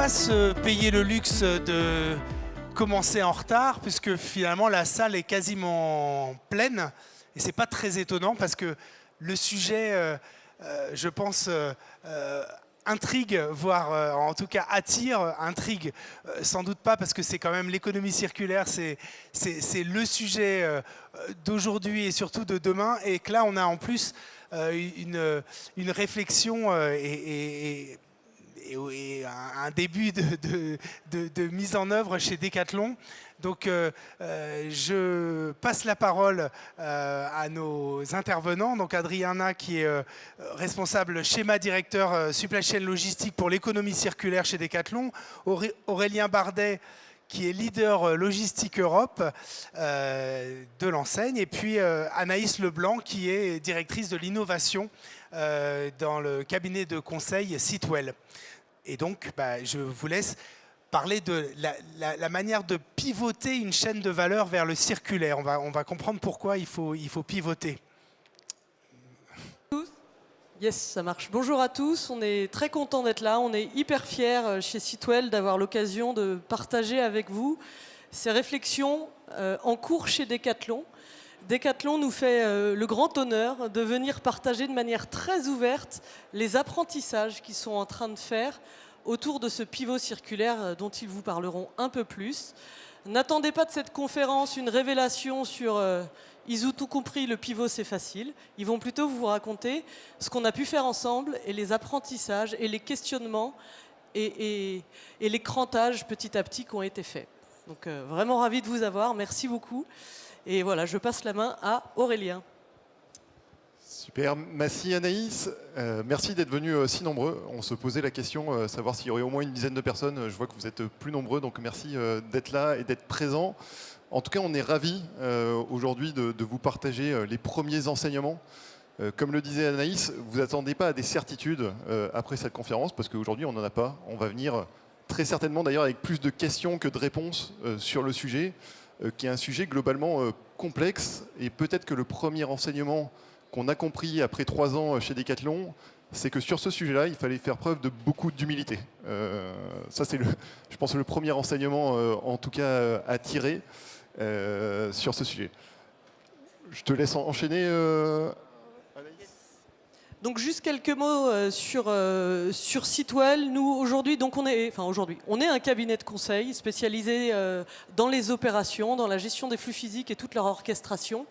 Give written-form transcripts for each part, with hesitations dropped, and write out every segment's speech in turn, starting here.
pas se payer le luxe de commencer en retard, puisque finalement la salle est quasiment pleine. Et c'est pas très étonnant parce que le sujet, je pense, intrigue, voire en tout cas attire, intrigue sans doute pas parce que c'est quand même l'économie circulaire, c'est le sujet d'aujourd'hui et surtout de demain, et que là on a en plus une réflexion et un début de mise en œuvre chez Decathlon. Donc je passe la parole à nos intervenants. Donc Adriana qui est responsable schéma directeur supply chain logistique pour l'économie circulaire chez Decathlon. Aurélien Bardet qui est leader logistique Europe de l'enseigne. Et puis Anaïs Leblanc qui est directrice de l'innovation dans le cabinet de conseil Sitwell. Et donc, je vous laisse parler de la manière de pivoter une chaîne de valeur vers le circulaire. On va comprendre pourquoi il faut pivoter. Yes, ça marche. Bonjour à tous, on est très content d'être là. On est hyper fiers chez Sitwell d'avoir l'occasion de partager avec vous ces réflexions en cours chez Decathlon. Decathlon nous fait le grand honneur de venir partager de manière très ouverte les apprentissages qu'ils sont en train de faire autour de ce pivot circulaire dont ils vous parleront un peu plus. N'attendez pas de cette conférence une révélation sur ils ont tout compris, le pivot c'est facile. Ils vont plutôt vous raconter ce qu'on a pu faire ensemble et les apprentissages et les questionnements et les crantages petit à petit qui ont été faits. Donc vraiment ravi de vous avoir, merci beaucoup. Et voilà, je passe la main à Aurélien. Super, merci Anaïs. Merci d'être venus si nombreux. On se posait la question, savoir s'il y aurait au moins une dizaine de personnes. Je vois que vous êtes plus nombreux, donc merci d'être là et d'être présents. En tout cas, on est ravis aujourd'hui de vous partager les premiers enseignements. Comme le disait Anaïs, vous n'attendez pas à des certitudes après cette conférence, parce qu'aujourd'hui, on n'en a pas. On va venir très certainement d'ailleurs avec plus de questions que de réponses sur le sujet, qui est un sujet globalement complexe. Et peut-être que le premier enseignement qu'on a compris après 3 ans chez Decathlon, c'est que sur ce sujet-là, il fallait faire preuve de beaucoup d'humilité. Ça, c'est, je pense, le premier enseignement, en tout cas, à tirer sur ce sujet. Je te laisse enchaîner, Anaïs. Donc juste quelques mots sur Sitwell. Nous aujourd'hui, on est un cabinet de conseil spécialisé dans les opérations, dans la gestion des flux physiques et toute leur orchestration.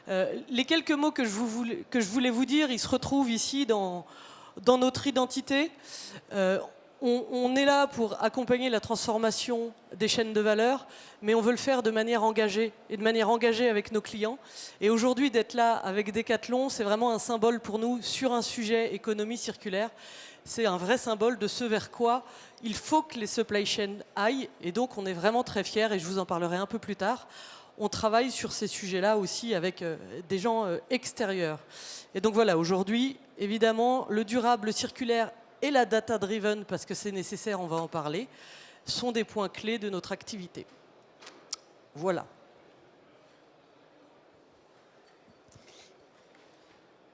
Les quelques mots que je voulais vous dire, ils se retrouvent ici dans notre identité. On est là pour accompagner la transformation des chaînes de valeur, mais on veut le faire de manière engagée et de manière engagée avec nos clients. Et aujourd'hui, d'être là avec Decathlon, c'est vraiment un symbole pour nous sur un sujet économie circulaire. C'est un vrai symbole de ce vers quoi il faut que les supply chains aillent. Et donc, on est vraiment très fiers, et je vous en parlerai un peu plus tard. On travaille sur ces sujets-là aussi avec des gens extérieurs. Et donc voilà, aujourd'hui, évidemment, le durable, le circulaire et la data-driven, parce que c'est nécessaire, on va en parler, sont des points clés de notre activité. Voilà.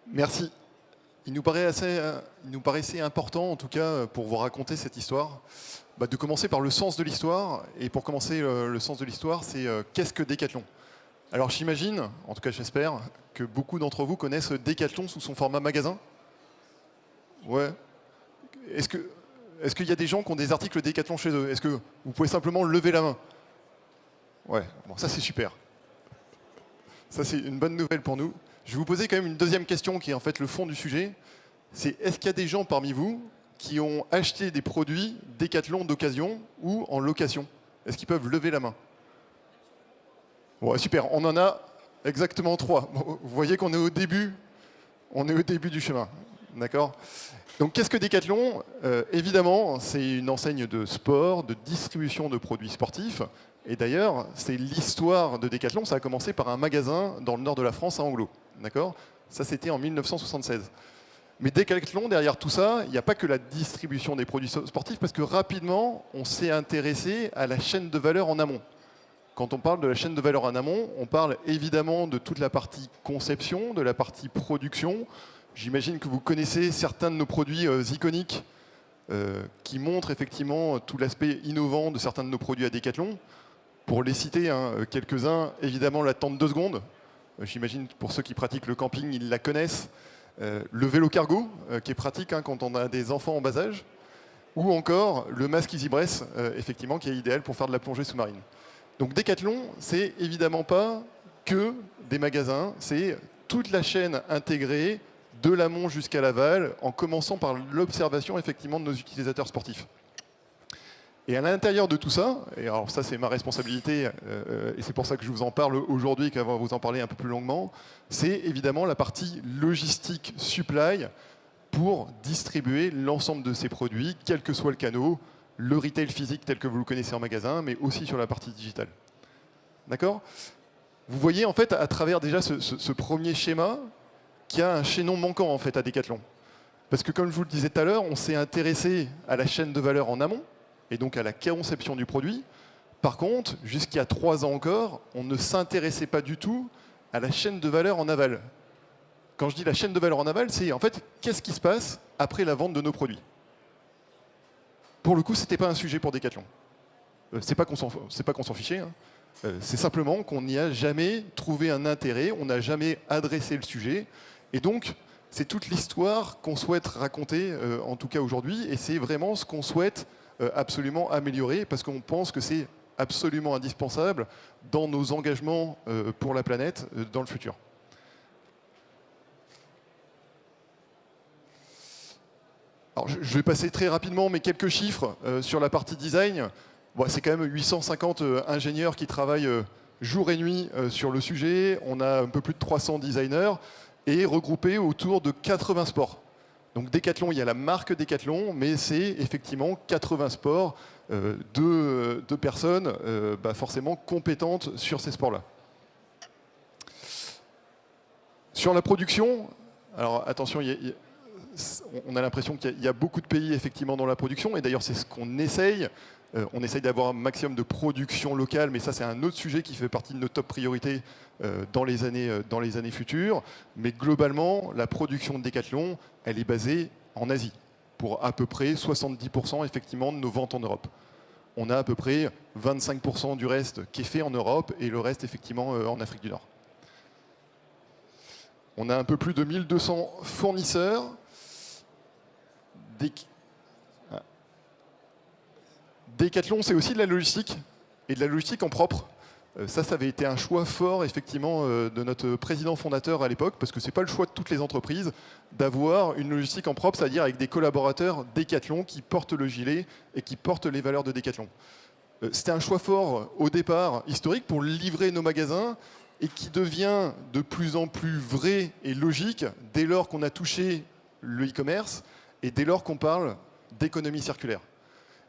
Merci. Il nous paraissait important, en tout cas, pour vous raconter cette histoire, de commencer par le sens de l'histoire. Et pour commencer, le sens de l'histoire, c'est qu'est-ce que Decathlon? Alors j'imagine, en tout cas j'espère, que beaucoup d'entre vous connaissent Decathlon sous son format magasin. Ouais. Est-ce qu'il y a des gens qui ont des articles Decathlon chez eux? Est-ce que vous pouvez simplement lever la main? Ouais, bon, ça c'est super. Ça c'est une bonne nouvelle pour nous. Je vais vous poser quand même une deuxième question qui est en fait le fond du sujet. C'est est-ce qu'il y a des gens parmi vous qui ont acheté des produits Decathlon d'occasion ou en location? Est-ce qu'ils peuvent lever la main? Ouais, super, on en a exactement 3. Vous voyez qu'on est au début, du chemin. D'accord? Donc qu'est-ce que Decathlon? Évidemment, c'est une enseigne de sport, de distribution de produits sportifs. Et d'ailleurs, c'est l'histoire de Decathlon. Ça a commencé par un magasin dans le nord de la France, à Anglo. D'accord? Ça, c'était en 1976. Mais Decathlon, derrière tout ça, il n'y a pas que la distribution des produits sportifs, parce que rapidement, on s'est intéressé à la chaîne de valeur en amont. Quand on parle de la chaîne de valeur en amont, on parle évidemment de toute la partie conception, de la partie production. J'imagine que vous connaissez certains de nos produits iconiques, qui montrent effectivement tout l'aspect innovant de certains de nos produits à Decathlon. Pour les citer, quelques-uns, évidemment la tente 2 secondes. J'imagine pour ceux qui pratiquent le camping, ils la connaissent. Le vélo cargo, qui est pratique quand on a des enfants en bas âge. Ou encore le masque EasyBreath, effectivement, qui est idéal pour faire de la plongée sous-marine. Donc Decathlon, c'est évidemment pas que des magasins, c'est toute la chaîne intégrée, de l'amont jusqu'à l'aval, en commençant par l'observation effectivement de nos utilisateurs sportifs. Et à l'intérieur de tout ça, et alors ça c'est ma responsabilité, et c'est pour ça que je vous en parle aujourd'hui, qu'à vous en parler un peu plus longuement, c'est évidemment la partie logistique supply pour distribuer l'ensemble de ces produits, quel que soit le canal, le retail physique tel que vous le connaissez en magasin, mais aussi sur la partie digitale. D'accord ? Vous voyez en fait à travers déjà ce premier schéma qu'il y a un chaînon manquant en fait à Decathlon. Parce que comme je vous le disais tout à l'heure, on s'est intéressé à la chaîne de valeur en amont, et donc à la conception du produit. Par contre, jusqu'à 3 ans encore, on ne s'intéressait pas du tout à la chaîne de valeur en aval. Quand je dis la chaîne de valeur en aval, c'est en fait qu'est-ce qui se passe après la vente de nos produits. Pour le coup, ce n'était pas un sujet pour Decathlon. C'est pas qu'on s'en fichait, hein. C'est simplement qu'on n'y a jamais trouvé un intérêt, on n'a jamais adressé le sujet. Et donc, c'est toute l'histoire qu'on souhaite raconter, en tout cas aujourd'hui, et c'est vraiment ce qu'on souhaite absolument améliorer, parce qu'on pense que c'est absolument indispensable dans nos engagements pour la planète dans le futur. Alors, je vais passer très rapidement, mais quelques chiffres sur la partie design. Bon, c'est quand même 850 ingénieurs qui travaillent jour et nuit sur le sujet. On a un peu plus de 300 designers et regroupés autour de 80 sports. Donc Decathlon, il y a la marque Decathlon, mais c'est effectivement 80 sports de personnes forcément compétentes sur ces sports-là. Sur la production, alors attention, on a l'impression qu'il y a beaucoup de pays effectivement dans la production, et d'ailleurs c'est ce qu'on essaye. On essaye d'avoir un maximum de production locale, mais ça c'est un autre sujet qui fait partie de nos top priorités dans les années futures. Mais globalement, la production de Decathlon, elle est basée en Asie, pour à peu près 70% effectivement de nos ventes en Europe. On a à peu près 25% du reste qui est fait en Europe, et le reste effectivement en Afrique du Nord. On a un peu plus de 1200 fournisseurs. Decathlon, c'est aussi de la logistique, et de la logistique en propre. Ça avait été un choix fort, effectivement, de notre président fondateur à l'époque, parce que ce n'est pas le choix de toutes les entreprises d'avoir une logistique en propre, c'est-à-dire avec des collaborateurs Decathlon qui portent le gilet et qui portent les valeurs de Decathlon. C'était un choix fort au départ, historique, pour livrer nos magasins, et qui devient de plus en plus vrai et logique dès lors qu'on a touché le e-commerce et dès lors qu'on parle d'économie circulaire.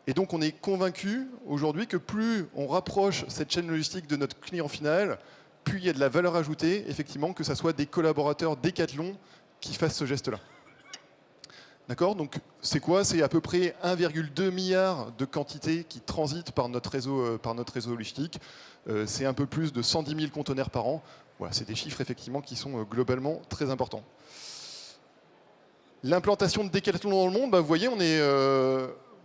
Et donc on est convaincu aujourd'hui que plus on rapproche cette chaîne logistique de notre client final, plus il y a de la valeur ajoutée, effectivement, que ce soit des collaborateurs Decathlon qui fassent ce geste-là. D'accord? Donc c'est quoi? C'est à peu près 1,2 milliard de quantités qui transitent par notre réseau logistique. C'est un peu plus de 110 000 conteneurs par an. Voilà, c'est des chiffres effectivement qui sont globalement très importants. L'implantation de Decathlon dans le monde, vous voyez, on est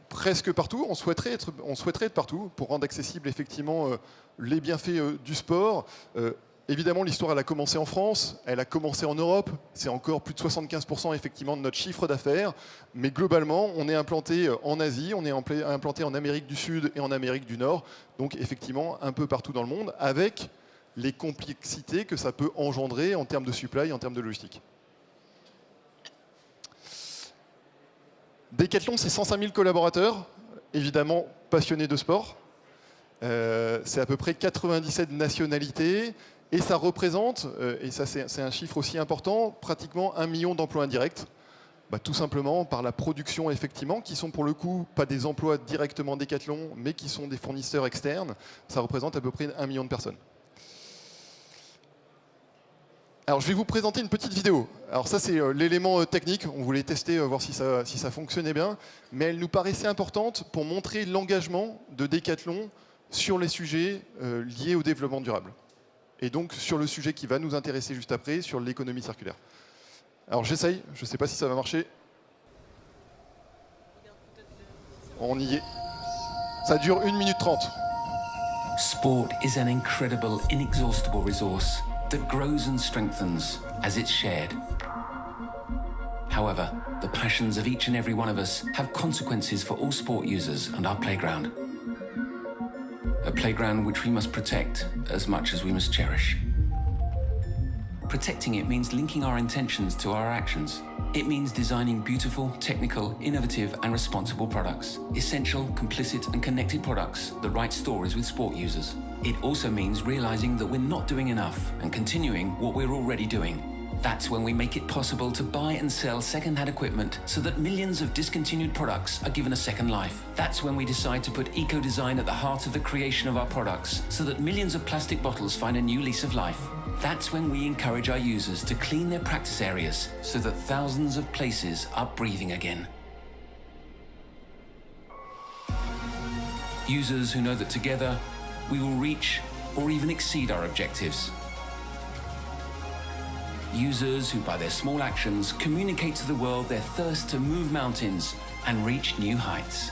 presque partout. On souhaiterait être partout pour rendre accessible effectivement les bienfaits du sport. Évidemment, l'histoire, elle a commencé en France, elle a commencé en Europe. C'est encore plus de 75% effectivement de notre chiffre d'affaires. Mais globalement, on est implanté en Asie, on est implanté en Amérique du Sud et en Amérique du Nord. Donc effectivement, un peu partout dans le monde, avec les complexités que ça peut engendrer en termes de supply, en termes de logistique. Decathlon, c'est 105 000 collaborateurs, évidemment passionnés de sport. C'est à peu près 97 nationalités. Et ça représente, et ça c'est un chiffre aussi important, pratiquement 1 million d'emplois indirects. Tout simplement par la production, effectivement, qui sont pour le coup pas des emplois directement Decathlon, mais qui sont des fournisseurs externes. Ça représente à peu près 1 million de personnes. Alors je vais vous présenter une petite vidéo. Alors ça c'est l'élément technique, on voulait tester, voir si ça fonctionnait bien, mais elle nous paraissait importante pour montrer l'engagement de Decathlon sur les sujets liés au développement durable. Et donc sur le sujet qui va nous intéresser juste après, sur l'économie circulaire. Alors j'essaye, je ne sais pas si ça va marcher. Regarde peut-être On y est. Ça dure 1 minute 30. Sport is an incredible, inexhaustible resource that grows and strengthens as it's shared. However, the passions of each and every one of us have consequences for all sport users and our playground. A playground which we must protect as much as we must cherish. Protecting it means linking our intentions to our actions. It means designing beautiful, technical, innovative and responsible products. Essential, complicit and connected products that write stories with sport users. It also means realizing that we're not doing enough and continuing what we're already doing. That's when we make it possible to buy and sell second-hand equipment so that millions of discontinued products are given a second life. That's when we decide to put eco-design at the heart of the creation of our products so that millions of plastic bottles find a new lease of life. That's when we encourage our users to clean their practice areas so that thousands of places are breathing again. Users who know that together we will reach or even exceed our objectives. Users who, by their small actions, communicate to the world their thirst to move mountains and reach new heights.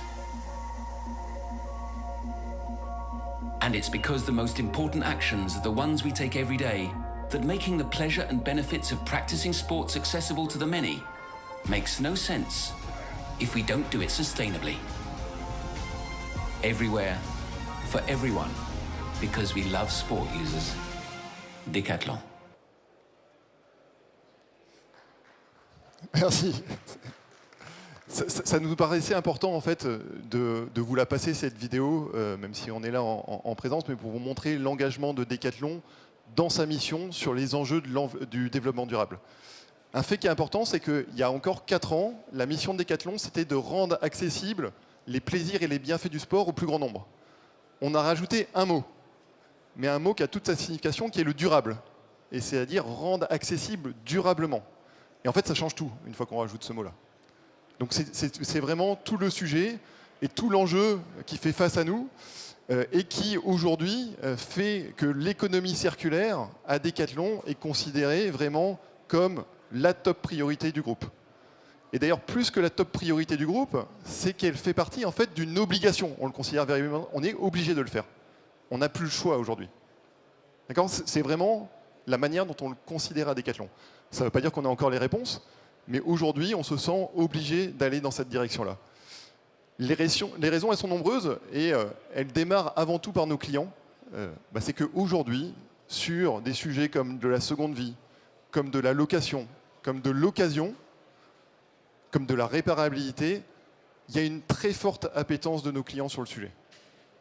And it's because the most important actions are the ones we take every day that making the pleasure and benefits of practicing sports accessible to the many makes no sense if we don't do it sustainably. Everywhere, for everyone, because we love sport users. Decathlon. Merci. Ça nous paraissait important en fait de vous la passer cette vidéo, même si on est là en présence, mais pour vous montrer l'engagement de Decathlon dans sa mission sur les enjeux du développement durable. Un fait qui est important, c'est qu'il y a encore 4 ans, la mission de Decathlon, c'était de rendre accessibles les plaisirs et les bienfaits du sport au plus grand nombre. On a rajouté un mot, mais un mot qui a toute sa signification, qui est le durable, et c'est-à-dire rendre accessible durablement. Et en fait, ça change tout, une fois qu'on rajoute ce mot-là. Donc c'est vraiment tout le sujet et tout l'enjeu qui fait face à nous et qui, aujourd'hui, fait que l'économie circulaire à Decathlon est considérée vraiment comme la top priorité du groupe. Et d'ailleurs, plus que la top priorité du groupe, c'est qu'elle fait partie en fait d'une obligation. On le considère véritablement, on est obligé de le faire. On n'a plus le choix aujourd'hui. D'accord ? C'est vraiment la manière dont on le considère à Decathlon. Ça ne veut pas dire qu'on a encore les réponses, mais aujourd'hui, on se sent obligé d'aller dans cette direction-là. Les raisons, elles sont nombreuses et elles démarrent avant tout par nos clients. C'est qu'aujourd'hui, sur des sujets comme de la seconde vie, comme de la location, comme de l'occasion, comme de la réparabilité, il y a une très forte appétence de nos clients sur le sujet.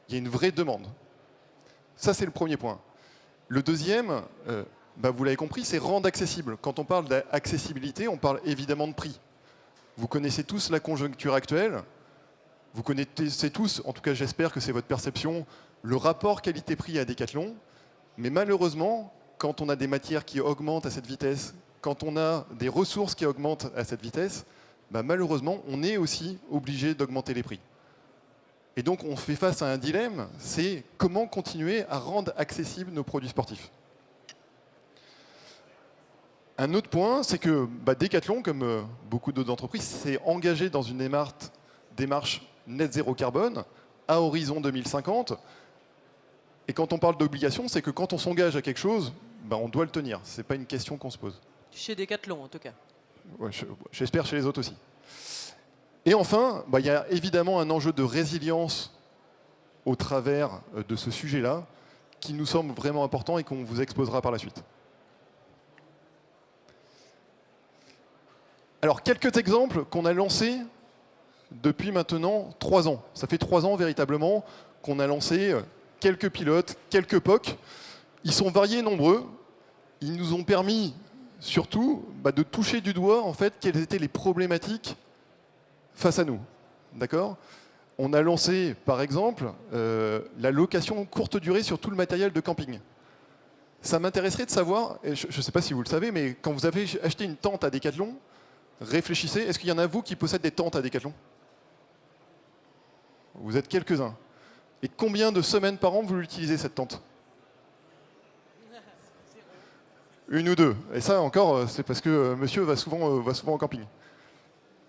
Il y a une vraie demande. Ça, c'est le premier point. Le deuxième, vous l'avez compris, c'est rendre accessible. Quand on parle d'accessibilité, on parle évidemment de prix. Vous connaissez tous la conjoncture actuelle. Vous connaissez tous, en tout cas j'espère que c'est votre perception, le rapport qualité-prix à Decathlon. Mais malheureusement, quand on a des matières qui augmentent à cette vitesse, quand on a des ressources qui augmentent à cette vitesse, malheureusement, on est aussi obligé d'augmenter les prix. Et donc on fait face à un dilemme, c'est comment continuer à rendre accessibles nos produits sportifs. Un autre point, c'est que Decathlon, comme beaucoup d'autres entreprises, s'est engagé dans une démarche net zéro carbone à horizon 2050. Et quand on parle d'obligation, c'est que quand on s'engage à quelque chose, on doit le tenir. Ce n'est pas une question qu'on se pose. Chez Decathlon, en tout cas. Ouais, j'espère chez les autres aussi. Et enfin, il y a évidemment un enjeu de résilience au travers de ce sujet-là qui nous semble vraiment important et qu'on vous exposera par la suite. Alors, quelques exemples qu'on a lancés depuis maintenant 3 ans. Ça fait 3 ans véritablement qu'on a lancé quelques pilotes, quelques POC. Ils sont variés et nombreux. Ils nous ont permis surtout de toucher du doigt en fait quelles étaient les problématiques face à nous. D'accord ? On a lancé par exemple la location courte durée sur tout le matériel de camping. Ça m'intéresserait de savoir, et je ne sais pas si vous le savez, mais quand vous avez acheté une tente à Decathlon, réfléchissez, est-ce qu'il y en a vous qui possèdent des tentes à Decathlon ? Vous êtes quelques-uns. Et combien de semaines par an vous l'utilisez cette tente ? 1 ou 2. Et ça encore, c'est parce que monsieur va souvent en camping.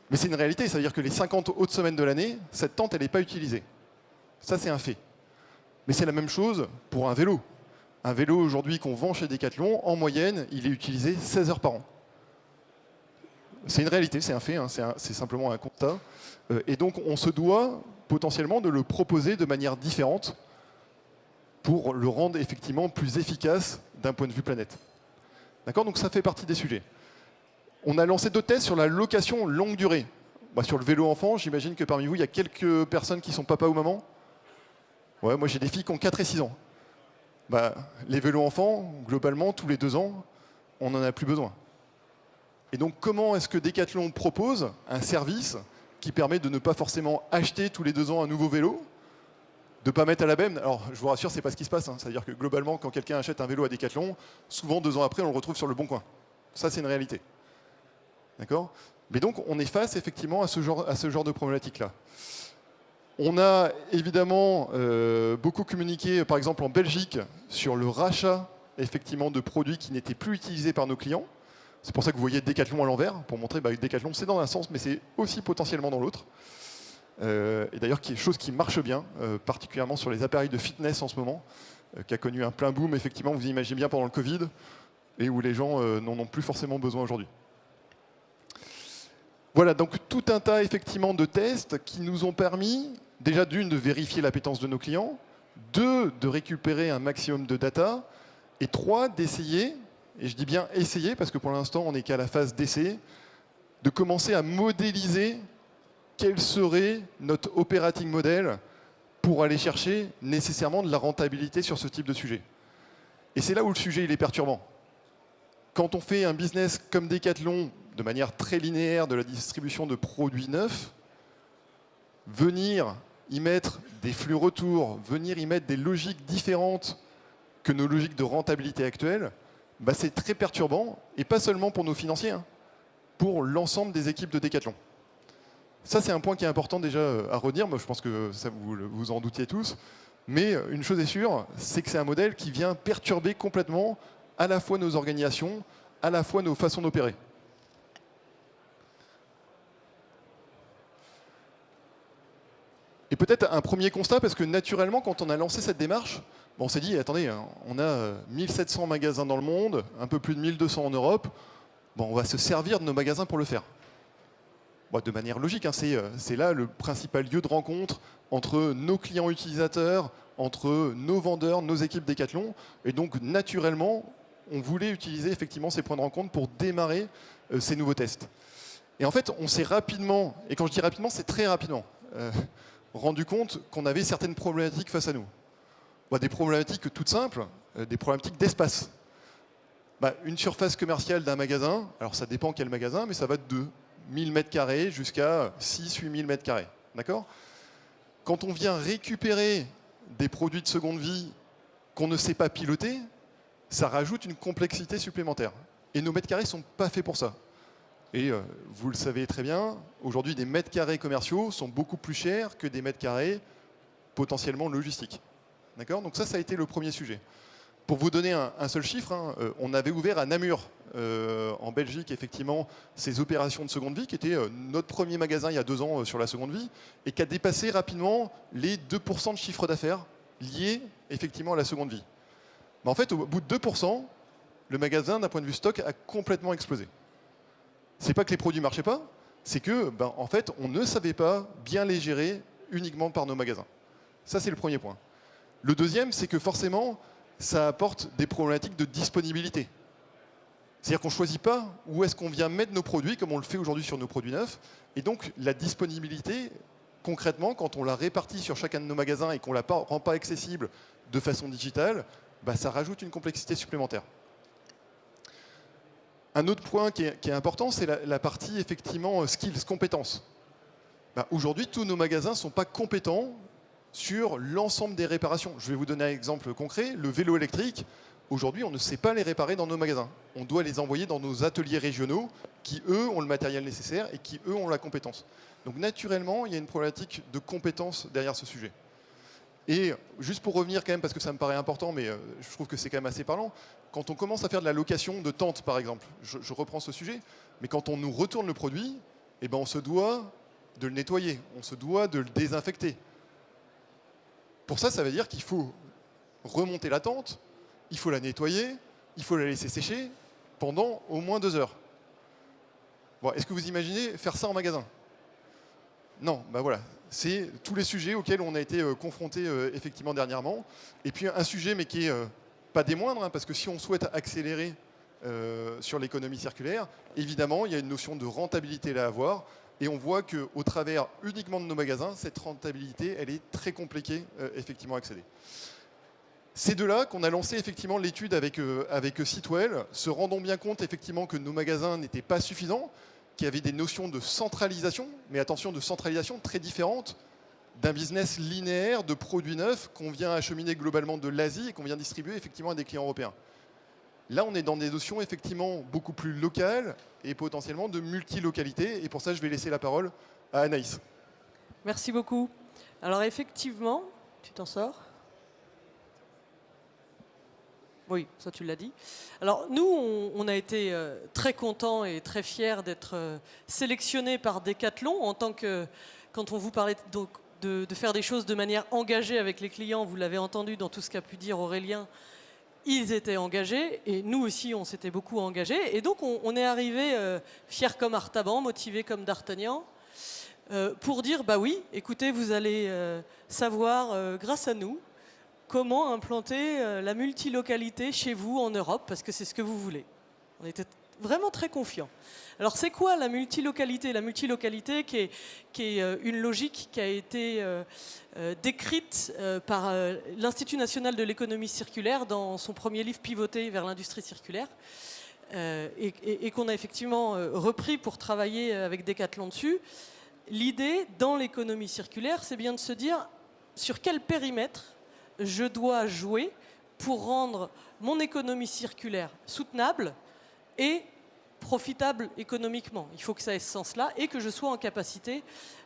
Mais c'est une réalité, ça veut dire que les 50 autres semaines de l'année, cette tente, elle n'est pas utilisée. Ça, c'est un fait. Mais c'est la même chose pour un vélo. Un vélo aujourd'hui qu'on vend chez Decathlon, en moyenne, il est utilisé 16 heures par an. C'est une réalité, c'est un fait, hein, c'est simplement un constat. Et donc on se doit potentiellement de le proposer de manière différente pour le rendre effectivement plus efficace d'un point de vue planète. D'accord? Donc ça fait partie des sujets. On a lancé 2 tests sur la location longue durée. Bah, sur le vélo enfant, j'imagine que parmi vous, il y a quelques personnes qui sont papa ou maman. Ouais, moi j'ai des filles qui ont 4 et 6 ans. Bah, les vélos enfants, globalement, tous les 2 ans, on n'en a plus besoin. Et donc, comment est-ce que Decathlon propose un service qui permet de ne pas forcément acheter tous les 2 ans un nouveau vélo, de ne pas mettre à la benne? Alors, je vous rassure, c'est pas ce qui se passe. Hein. C'est-à-dire que globalement, quand quelqu'un achète un vélo à Decathlon, souvent 2 ans après, on le retrouve sur le bon coin. Ça, c'est une réalité. D'accord? Mais donc, on est face effectivement à ce genre de problématique-là. On a évidemment beaucoup communiqué, par exemple en Belgique, sur le rachat effectivement de produits qui n'étaient plus utilisés par nos clients. C'est pour ça que vous voyez Decathlon à l'envers, pour montrer que Decathlon, c'est dans un sens, mais c'est aussi potentiellement dans l'autre. Et d'ailleurs, quelque chose qui marche bien, particulièrement sur les appareils de fitness en ce moment, qui a connu un plein boom, effectivement, vous imaginez bien pendant le Covid, et où les gens n'en ont plus forcément besoin aujourd'hui. Voilà, donc tout un tas effectivement de tests qui nous ont permis, déjà d'une, de vérifier l'appétence de nos clients, 2, de récupérer un maximum de data, et 3, d'essayer, et je dis bien essayer parce que pour l'instant on n'est qu'à la phase d'essai, de commencer à modéliser quel serait notre operating model pour aller chercher nécessairement de la rentabilité sur ce type de sujet. Et c'est là où le sujet il est perturbant. Quand on fait un business comme Decathlon, de manière très linéaire de la distribution de produits neufs, venir y mettre des flux retours, venir y mettre des logiques différentes que nos logiques de rentabilité actuelles, bah c'est très perturbant, et pas seulement pour nos financiers, hein, pour l'ensemble des équipes de Decathlon. Ça, c'est un point qui est important déjà à retenir. Moi, je pense que ça vous en doutiez tous. Mais une chose est sûre, c'est que c'est un modèle qui vient perturber complètement à la fois nos organisations, à la fois nos façons d'opérer. Et peut-être un premier constat, parce que naturellement, quand on a lancé cette démarche, on s'est dit, attendez, on a 1700 magasins dans le monde, un peu plus de 1200 en Europe, bon, on va se servir de nos magasins pour le faire. Bon, de manière logique, hein, c'est là le principal lieu de rencontre entre nos clients utilisateurs, entre nos vendeurs, nos équipes Decathlon, et donc naturellement, on voulait utiliser effectivement ces points de rencontre pour démarrer ces nouveaux tests. Et en fait, on s'est rapidement, et quand je dis rapidement, c'est très rapidement, rendu compte qu'on avait certaines problématiques face à nous. Bah, des problématiques toutes simples, des problématiques d'espace. Bah, une surface commerciale d'un magasin, alors ça dépend quel magasin, mais ça va de 1000 m² jusqu'à 6-8 000 m². D'accord ? Quand on vient récupérer des produits de seconde vie qu'on ne sait pas piloter, ça rajoute une complexité supplémentaire. Et nos mètres carrés ne sont pas faits pour ça. Et vous le savez très bien, aujourd'hui, des mètres carrés commerciaux sont beaucoup plus chers que des mètres carrés potentiellement logistiques. D'accord ? Donc ça a été le premier sujet. Pour vous donner un seul chiffre, hein, on avait ouvert à Namur, en Belgique, effectivement, ces opérations de seconde vie, qui était notre premier magasin il y a 2 ans sur la seconde vie, et qui a dépassé rapidement les 2% de chiffre d'affaires liés effectivement à la seconde vie. Mais en fait, au bout de 2%, le magasin, d'un point de vue stock, a complètement explosé. C'est pas que les produits ne marchaient pas, c'est que, en fait, on ne savait pas bien les gérer uniquement par nos magasins. Ça, c'est le premier point. Le deuxième, c'est que forcément, ça apporte des problématiques de disponibilité. C'est-à-dire qu'on ne choisit pas où est-ce qu'on vient mettre nos produits, comme on le fait aujourd'hui sur nos produits neufs. Et donc, la disponibilité, concrètement, quand on la répartit sur chacun de nos magasins et qu'on ne la rend pas accessible de façon digitale, ça rajoute une complexité supplémentaire. Un autre point qui est important, c'est la partie, effectivement, skills, compétences. Aujourd'hui, tous nos magasins ne sont pas compétents sur l'ensemble des réparations. Je vais vous donner un exemple concret. Le vélo électrique, aujourd'hui, on ne sait pas les réparer dans nos magasins. On doit les envoyer dans nos ateliers régionaux qui, eux, ont le matériel nécessaire et qui, eux, ont la compétence. Donc, naturellement, il y a une problématique de compétence derrière ce sujet. Et juste pour revenir quand même, parce que ça me paraît important, mais je trouve que c'est quand même assez parlant, quand on commence à faire de la location de tentes, par exemple, je reprends ce sujet, mais quand on nous retourne le produit, eh ben, on se doit de le nettoyer, on se doit de le désinfecter. Pour ça, ça veut dire qu'il faut remonter la tente, il faut la nettoyer, il faut la laisser sécher pendant au moins 2 heures. Bon, est-ce que vous imaginez faire ça en magasin? Non, ben voilà. C'est tous les sujets auxquels on a été confrontés effectivement dernièrement. Et puis un sujet, mais qui est pas des moindres, hein, parce que si on souhaite accélérer sur l'économie circulaire, évidemment, il y a une notion de rentabilité là à avoir. Et on voit qu'au travers uniquement de nos magasins, cette rentabilité, elle est très compliquée effectivement à accéder. C'est de là qu'on a lancé effectivement l'étude avec Sitwell, se rendant bien compte effectivement que nos magasins n'étaient pas suffisants, qu'il y avait des notions de centralisation, mais attention, de centralisation très différentes d'un business linéaire de produits neufs qu'on vient acheminer globalement de l'Asie et qu'on vient distribuer effectivement à des clients européens. Là, on est dans des notions effectivement beaucoup plus locales et potentiellement de multilocalité. Et pour ça, je vais laisser la parole à Anaïs. Merci beaucoup. Alors effectivement, tu t'en sors ? Oui, ça tu l'as dit. Alors nous, on a été très contents et très fiers d'être sélectionnés par Decathlon en tant que, quand on vous parlait donc de faire des choses de manière engagée avec les clients, vous l'avez entendu dans tout ce qu'a pu dire Aurélien, ils étaient engagés et nous aussi on s'était beaucoup engagés. Et donc on est arrivés fiers comme Artaban, motivés comme D'Artagnan, pour dire bah oui, écoutez, vous allez savoir grâce à nous comment implanter la multilocalité chez vous en Europe, parce que c'est ce que vous voulez. On était vraiment très confiants. Alors c'est quoi la multilocalité? La multilocalité qui est une logique qui a été décrite par l'Institut national de l'économie circulaire dans son premier livre Pivoter vers l'industrie circulaire, et qu'on a effectivement repris pour travailler avec Decathlon dessus. L'idée dans l'économie circulaire, c'est bien de se dire sur quel périmètre je dois jouer pour rendre mon économie circulaire soutenable et profitable économiquement. Il faut que ça ait ce sens-là et que je sois en capacité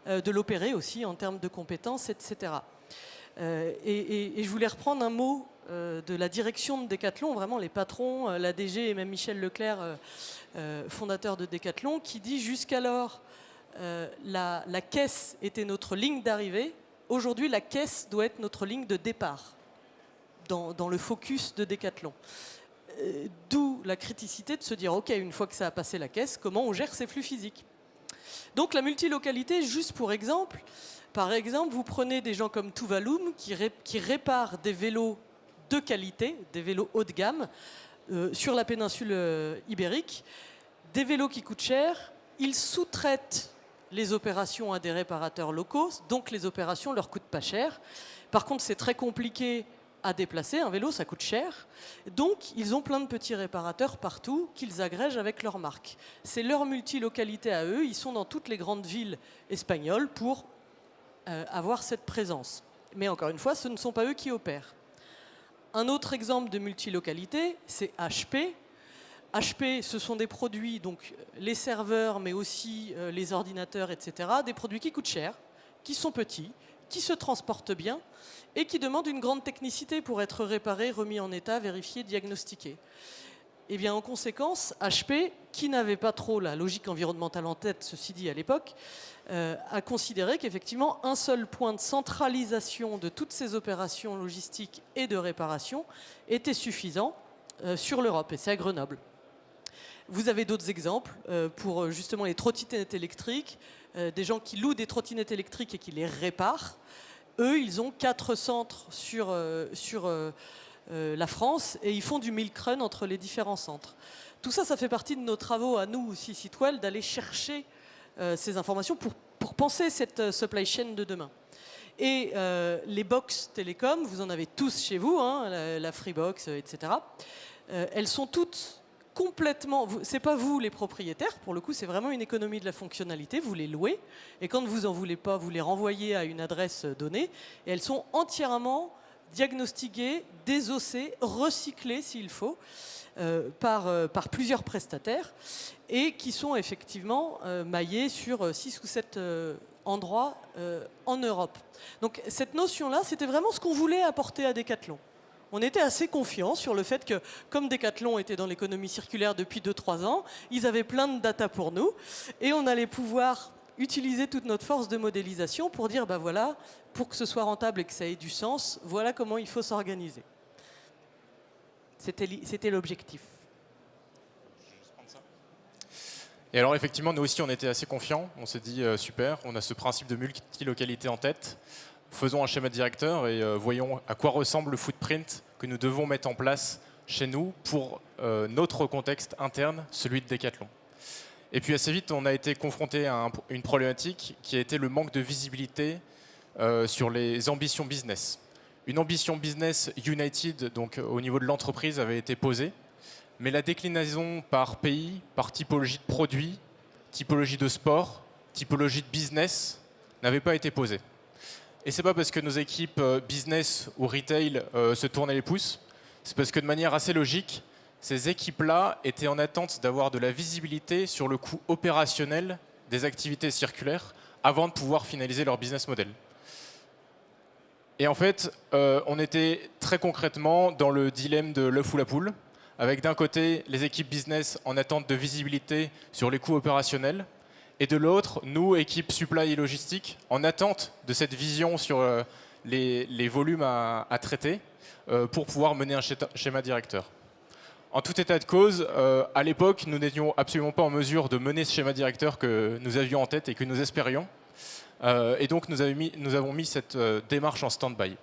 de l'opérer aussi en termes de compétences, etc. Et je voulais reprendre un mot de la direction de Decathlon, vraiment les patrons, la DG et même Michel Leclerc, fondateur de Decathlon, qui dit jusqu'alors la caisse était notre ligne d'arrivée. Aujourd'hui, la caisse doit être notre ligne de départ dans le focus de Decathlon. D'où la criticité de se dire, OK, une fois que ça a passé la caisse, comment on gère ces flux physiques? Donc la multilocalité, juste pour exemple, par exemple, vous prenez des gens comme Tuvalu qui réparent des vélos de qualité, des vélos haut de gamme, sur la péninsule ibérique, des vélos qui coûtent cher, ils sous-traitent les opérations à des réparateurs locaux, donc les opérations leur coûtent pas cher. Par contre, c'est très compliqué à déplacer, un vélo ça coûte cher, donc ils ont plein de petits réparateurs partout qu'ils agrègent avec leur marque. C'est leur multilocalité à eux, ils sont dans toutes les grandes villes espagnoles pour avoir cette présence. Mais encore une fois, ce ne sont pas eux qui opèrent. Un autre exemple de multilocalité, c'est HP. HP, ce sont des produits, donc les serveurs, mais aussi les ordinateurs, etc. Des produits qui coûtent cher, qui sont petits, qui se transportent bien et qui demandent une grande technicité pour être réparés, remis en état, vérifiés, diagnostiqués. Et bien en conséquence, HP, qui n'avait pas trop la logique environnementale en tête, ceci dit à l'époque, a considéré qu'effectivement un seul point de centralisation de toutes ces opérations logistiques et de réparation était suffisant sur l'Europe, et c'est à Grenoble. Vous avez d'autres exemples pour justement les trottinettes électriques, des gens qui louent des trottinettes électriques et qui les réparent. Eux, ils ont 4 centres sur la France et ils font du milk run entre les différents centres. Tout ça, ça fait partie de nos travaux à nous aussi, Sitwell, d'aller chercher ces informations pour penser cette supply chain de demain. Et les box télécom, vous en avez tous chez vous, hein, la Freebox, etc. Elles sont toutes complètement, c'est pas vous les propriétaires, pour le coup c'est vraiment une économie de la fonctionnalité, vous les louez et quand vous en voulez pas, vous les renvoyez à une adresse donnée et elles sont entièrement diagnostiquées, désossées, recyclées s'il faut par plusieurs prestataires et qui sont effectivement maillées sur 6 ou 7 endroits en Europe. Donc cette notion-là, c'était vraiment ce qu'on voulait apporter à Decathlon. on était assez confiants sur le fait que, comme Decathlon était dans l'économie circulaire depuis 2-3 ans, ils avaient plein de data pour nous et on allait pouvoir utiliser toute notre force de modélisation pour dire, ben voilà, pour que ce soit rentable et que ça ait du sens, voilà comment il faut s'organiser. C'était l'objectif. Et alors effectivement, nous aussi, on était assez confiants. On s'est dit, super, on a ce principe de multilocalité en tête. Faisons un schéma directeur et voyons à quoi ressemble le footprint que nous devons mettre en place chez nous pour notre contexte interne, celui de Decathlon. Et puis assez vite, on a été confronté à une problématique qui a été le manque de visibilité sur les ambitions business. Une ambition business united, donc au niveau de l'entreprise, avait été posée, mais la déclinaison par pays, par typologie de produits, typologie de sport, typologie de business n'avait pas été posée. Et c'est pas parce que nos équipes business ou retail se tournaient les pouces, c'est parce que de manière assez logique, ces équipes-là étaient en attente d'avoir de la visibilité sur le coût opérationnel des activités circulaires avant de pouvoir finaliser leur business model. Et en fait, on était très concrètement dans le dilemme de l'œuf ou la poule, avec d'un côté les équipes business en attente de visibilité sur les coûts opérationnels, et de l'autre, nous, équipe supply et logistique, en attente de cette vision sur les volumes à traiter pour pouvoir mener un schéma directeur. En tout état de cause, à l'époque, nous n'étions absolument pas en mesure de mener ce schéma directeur que nous avions en tête et que nous espérions. Et donc, nous avons mis cette démarche en stand-by.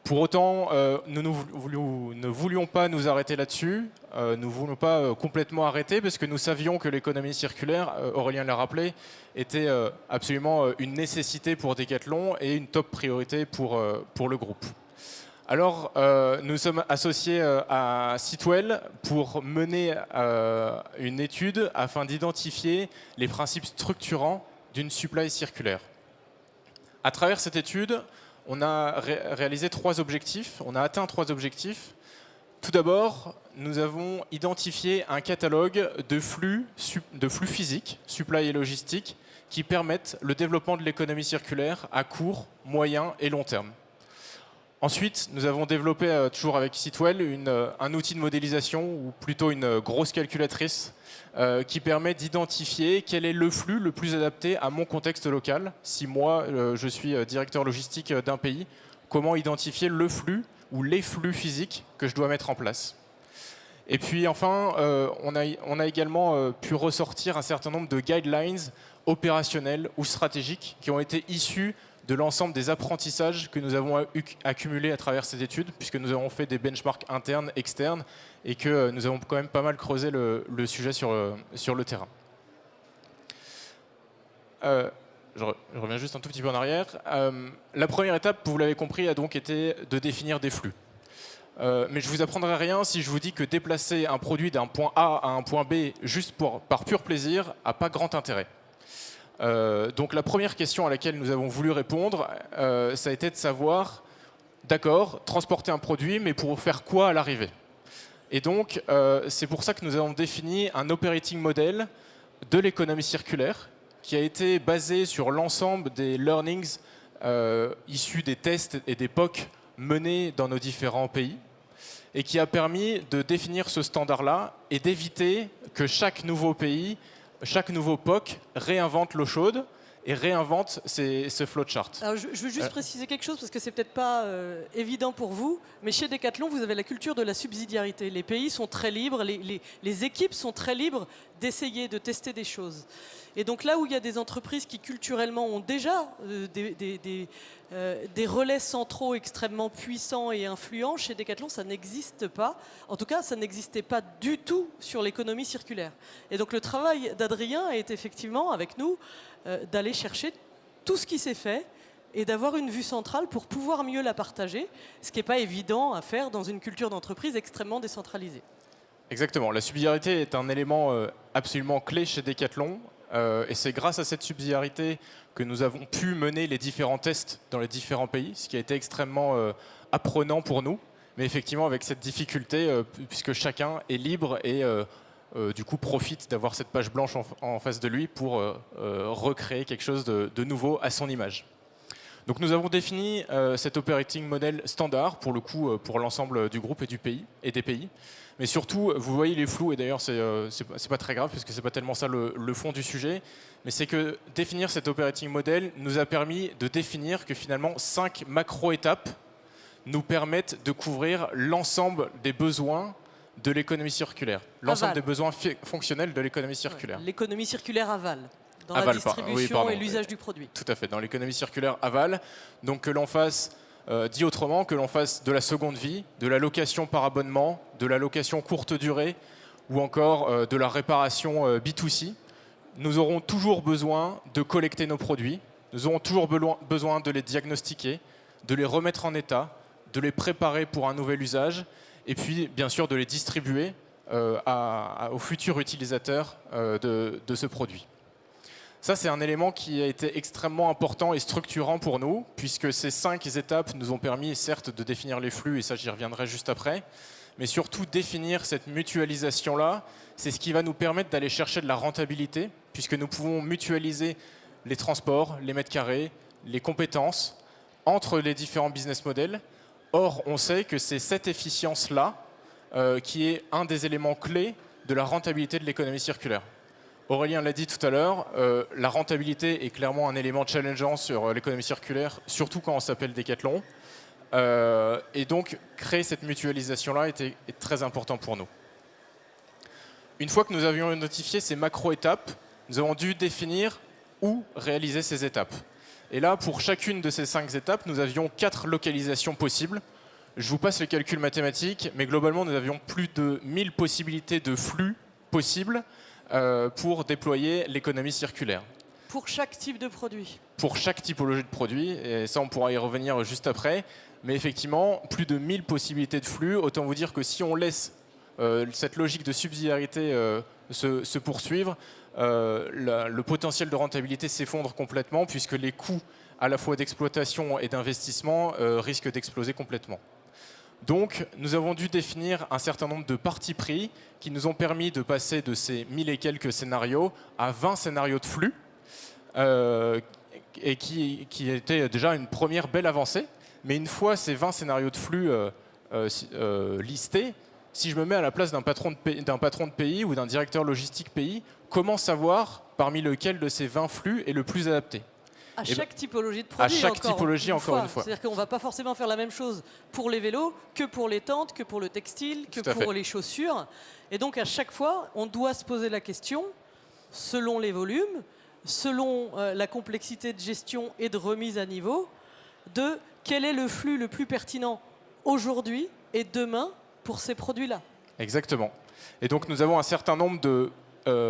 Pour autant, nous ne voulions pas nous arrêter là-dessus. Nous ne voulions pas complètement arrêter parce que nous savions que l'économie circulaire, Aurélien l'a rappelé, était absolument une nécessité pour Decathlon et une top priorité pour le groupe. Alors, nous sommes associés à Sitwell pour mener une étude afin d'identifier les principes structurants d'une supply circulaire. À travers cette étude, on a réalisé 3 objectifs, on a atteint 3 objectifs. Tout d'abord, nous avons identifié un catalogue de flux physiques, supply et logistique, qui permettent le développement de l'économie circulaire à court, moyen et long terme. Ensuite, nous avons développé, toujours avec Sitwell, un outil de modélisation, ou plutôt une grosse calculatrice, qui permet d'identifier quel est le flux le plus adapté à mon contexte local. Si moi, je suis directeur logistique d'un pays, comment identifier le flux ou les flux physiques que je dois mettre en place. Et puis enfin, on a également pu ressortir un certain nombre de guidelines opérationnels ou stratégiques qui ont été issus de l'ensemble des apprentissages que nous avons accumulés à travers cette étude, puisque nous avons fait des benchmarks internes, externes, et que nous avons quand même pas mal creusé le sujet sur le terrain. Je reviens juste un tout petit peu en arrière. La première étape, vous l'avez compris, a donc été de définir des flux. Mais je ne vous apprendrai rien si je vous dis que déplacer un produit d'un point A à un point B juste par pur plaisir n'a pas grand intérêt. Donc la première question à laquelle nous avons voulu répondre, ça a été de savoir, d'accord, transporter un produit, mais pour faire quoi à l'arrivée? Et donc c'est pour ça que nous avons défini un operating model de l'économie circulaire qui a été basé sur l'ensemble des learnings issus des tests et des POC menés dans nos différents pays et qui a permis de définir ce standard-là et d'éviter que chaque nouveau pays, chaque nouveau POC réinvente l'eau chaude et réinvente ce flowchart. Alors, je veux juste préciser quelque chose parce que c'est peut-être pas évident pour vous, mais chez Decathlon, vous avez la culture de la subsidiarité. Les pays sont très libres, les équipes sont très libres d'essayer, de tester des choses. Et donc là où il y a des entreprises qui culturellement ont déjà des relais centraux extrêmement puissants et influents, chez Decathlon, ça n'existe pas. En tout cas, ça n'existait pas du tout sur l'économie circulaire. Et donc le travail d'Adrien est effectivement, avec nous, d'aller chercher tout ce qui s'est fait et d'avoir une vue centrale pour pouvoir mieux la partager, ce qui n'est pas évident à faire dans une culture d'entreprise extrêmement décentralisée. Exactement. La subsidiarité est un élément absolument clé chez Decathlon. Et c'est grâce à cette subsidiarité que nous avons pu mener les différents tests dans les différents pays, ce qui a été extrêmement apprenant pour nous. Mais effectivement, avec cette difficulté, puisque chacun est libre et du coup profite d'avoir cette page blanche en face de lui pour recréer quelque chose de nouveau à son image. Donc nous avons défini cet operating model standard, pour le coup, pour l'ensemble du groupe et du pays, et des pays. Mais surtout, vous voyez les flous, et d'ailleurs c'est pas très grave, parce que c'est pas tellement ça le fond du sujet, mais c'est que définir cet operating model nous a permis de définir que finalement 5 macro-étapes nous permettent de couvrir l'ensemble des besoins de l'économie circulaire, l'ensemble des besoins fonctionnels de l'économie circulaire. Ouais, l'économie circulaire aval, dans la Aval, distribution et l'usage du produit. Tout à fait, dans l'économie circulaire aval. Donc que l'on fasse, dit autrement, que l'on fasse de la seconde vie, de la location par abonnement, de la location courte durée ou encore de la réparation B2C, nous aurons toujours besoin de collecter nos produits, nous aurons toujours besoin de les diagnostiquer, de les remettre en état, de les préparer pour un nouvel usage et puis bien sûr de les distribuer aux futurs utilisateurs de ce produit. Ça, c'est un élément qui a été extrêmement important et structurant pour nous, puisque ces 5 étapes nous ont permis, certes, de définir les flux, et ça, j'y reviendrai juste après, mais surtout définir cette mutualisation-là, c'est ce qui va nous permettre d'aller chercher de la rentabilité, puisque nous pouvons mutualiser les transports, les mètres carrés, les compétences entre les différents business models. Or, on sait que c'est cette efficience-là qui est un des éléments clés de la rentabilité de l'économie circulaire. Aurélien l'a dit tout à l'heure, la rentabilité est clairement un élément challengeant sur l'économie circulaire, surtout quand on s'appelle Decathlon. Et donc, créer cette mutualisation-là est très important pour nous. Une fois que nous avions identifié ces macro-étapes, nous avons dû définir où réaliser ces étapes. Et là, pour chacune de ces 5 étapes, nous avions 4 localisations possibles. Je vous passe les calculs mathématiques, mais globalement, nous avions plus de 1000 possibilités de flux possibles pour déployer l'économie circulaire. Pour chaque type de produit. Pour chaque typologie de produit, et ça on pourra y revenir juste après, mais effectivement, plus de 1000 possibilités de flux, autant vous dire que si on laisse cette logique de subsidiarité se poursuivre, le potentiel de rentabilité s'effondre complètement, puisque les coûts à la fois d'exploitation et d'investissement risquent d'exploser complètement. Donc, nous avons dû définir un certain nombre de partis pris qui nous ont permis de passer de ces 1000 et quelques scénarios à 20 scénarios de flux, et qui était déjà une première belle avancée. Mais une fois ces 20 scénarios de flux listés, si je me mets à la place d'un patron de pays ou d'un directeur logistique pays, comment savoir parmi lequel de ces 20 flux est le plus adapté ? À chaque typologie de produit, à chaque typologie, encore une fois. C'est-à-dire qu'on ne va pas forcément faire la même chose pour les vélos que pour les tentes, que pour le textile, que pour les chaussures. Et donc, à chaque fois, on doit se poser la question, selon les volumes, selon la complexité de gestion et de remise à niveau, de quel est le flux le plus pertinent aujourd'hui et demain pour ces produits-là. Exactement. Et donc, nous avons un certain nombre de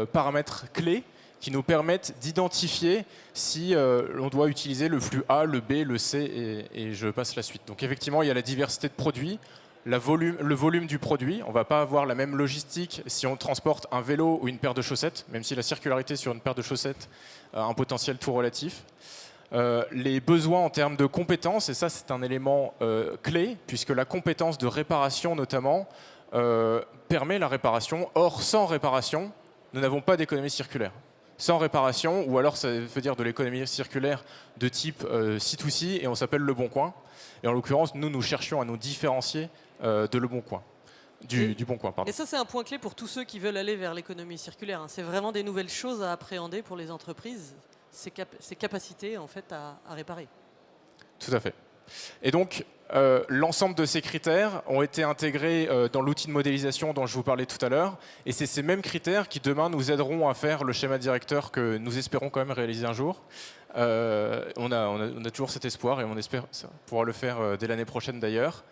paramètres clés qui nous permettent d'identifier si on doit utiliser le flux A, le B, le C, et je passe la suite. Donc effectivement, il y a la diversité de produits, le volume du produit. On ne va pas avoir la même logistique si on transporte un vélo ou une paire de chaussettes, même si la circularité sur une paire de chaussettes a un potentiel tout relatif. Les besoins en termes de compétences, et ça c'est un élément clé, puisque la compétence de réparation notamment permet la réparation. Or, sans réparation, nous n'avons pas d'économie circulaire. Sans réparation, ou alors ça veut dire de l'économie circulaire de type C2C, et on s'appelle Le Bon Coin. Et en l'occurrence, nous cherchions à nous différencier de Le Bon Coin. Du Bon Coin, pardon. Et ça, c'est un point clé pour tous ceux qui veulent aller vers l'économie circulaire. C'est vraiment des nouvelles choses à appréhender pour les entreprises, ces capacités en fait, à réparer. Tout à fait. Et donc, l'ensemble de ces critères ont été intégrés dans l'outil de modélisation dont je vous parlais tout à l'heure. Et c'est ces mêmes critères qui, demain, nous aideront à faire le schéma directeur que nous espérons quand même réaliser un jour. On a toujours cet espoir et on espère pouvoir le faire dès l'année prochaine d'ailleurs.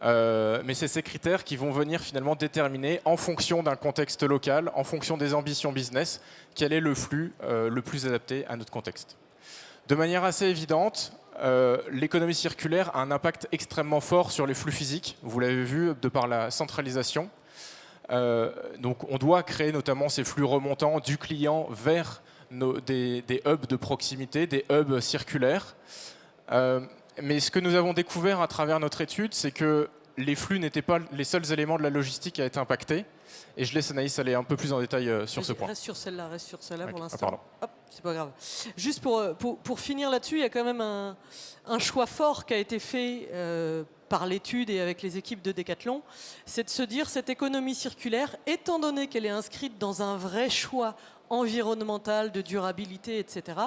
Mais c'est ces critères qui vont venir finalement déterminer, en fonction d'un contexte local, en fonction des ambitions business, quel est le flux le plus adapté à notre contexte. De manière assez évidente, l'économie circulaire a un impact extrêmement fort sur les flux physiques. Vous l'avez vu de par la centralisation. Donc on doit créer notamment ces flux remontants du client vers des hubs de proximité, des hubs circulaires. Mais ce que nous avons découvert à travers notre étude, c'est que les flux n'étaient pas les seuls éléments de la logistique à être impactés. Et je laisse Anaïs aller un peu plus en détail sur ce point. Reste sur celle-là Okay. pour l'instant. Pardon. Hop. c'est pas grave. Juste pour finir là-dessus, il y a quand même un choix fort qui a été fait par l'étude et avec les équipes de Decathlon, c'est de se dire cette économie circulaire, étant donné qu'elle est inscrite dans un vrai choix environnemental, de durabilité, etc.,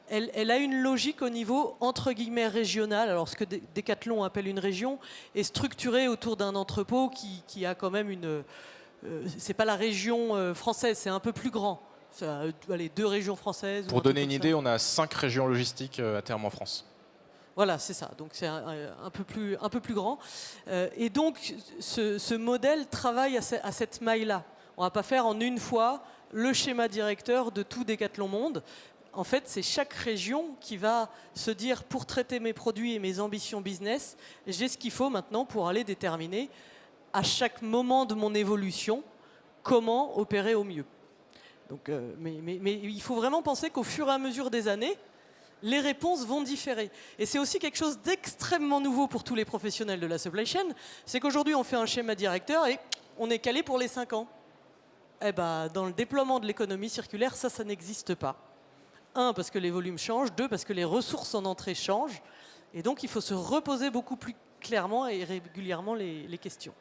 elle a une logique au niveau, entre guillemets, régional. Alors, ce que Decathlon appelle une région est structuré autour d'un entrepôt qui a quand même une... c'est pas la région française, c'est un peu plus grand. Allez, 2 régions françaises. Pour donner une idée, on a 5 régions logistiques à terme en France. Voilà, c'est ça. Donc c'est un peu plus grand. Et donc ce modèle travaille à cette maille-là. On ne va pas faire en une fois le schéma directeur de tout Decathlon Monde. En fait, c'est chaque région qui va se dire, pour traiter mes produits et mes ambitions business, j'ai ce qu'il faut maintenant pour aller déterminer à chaque moment de mon évolution comment opérer au mieux. Donc, mais il faut vraiment penser qu'au fur et à mesure des années, les réponses vont différer. Et c'est aussi quelque chose d'extrêmement nouveau pour tous les professionnels de la supply chain, c'est qu'aujourd'hui on fait un schéma directeur et on est calé pour les 5 ans. Eh ben, dans le déploiement de l'économie circulaire, ça n'existe pas. 1, parce que les volumes changent, 2, parce que les ressources en entrée changent, et donc il faut se reposer beaucoup plus clairement et régulièrement les questions.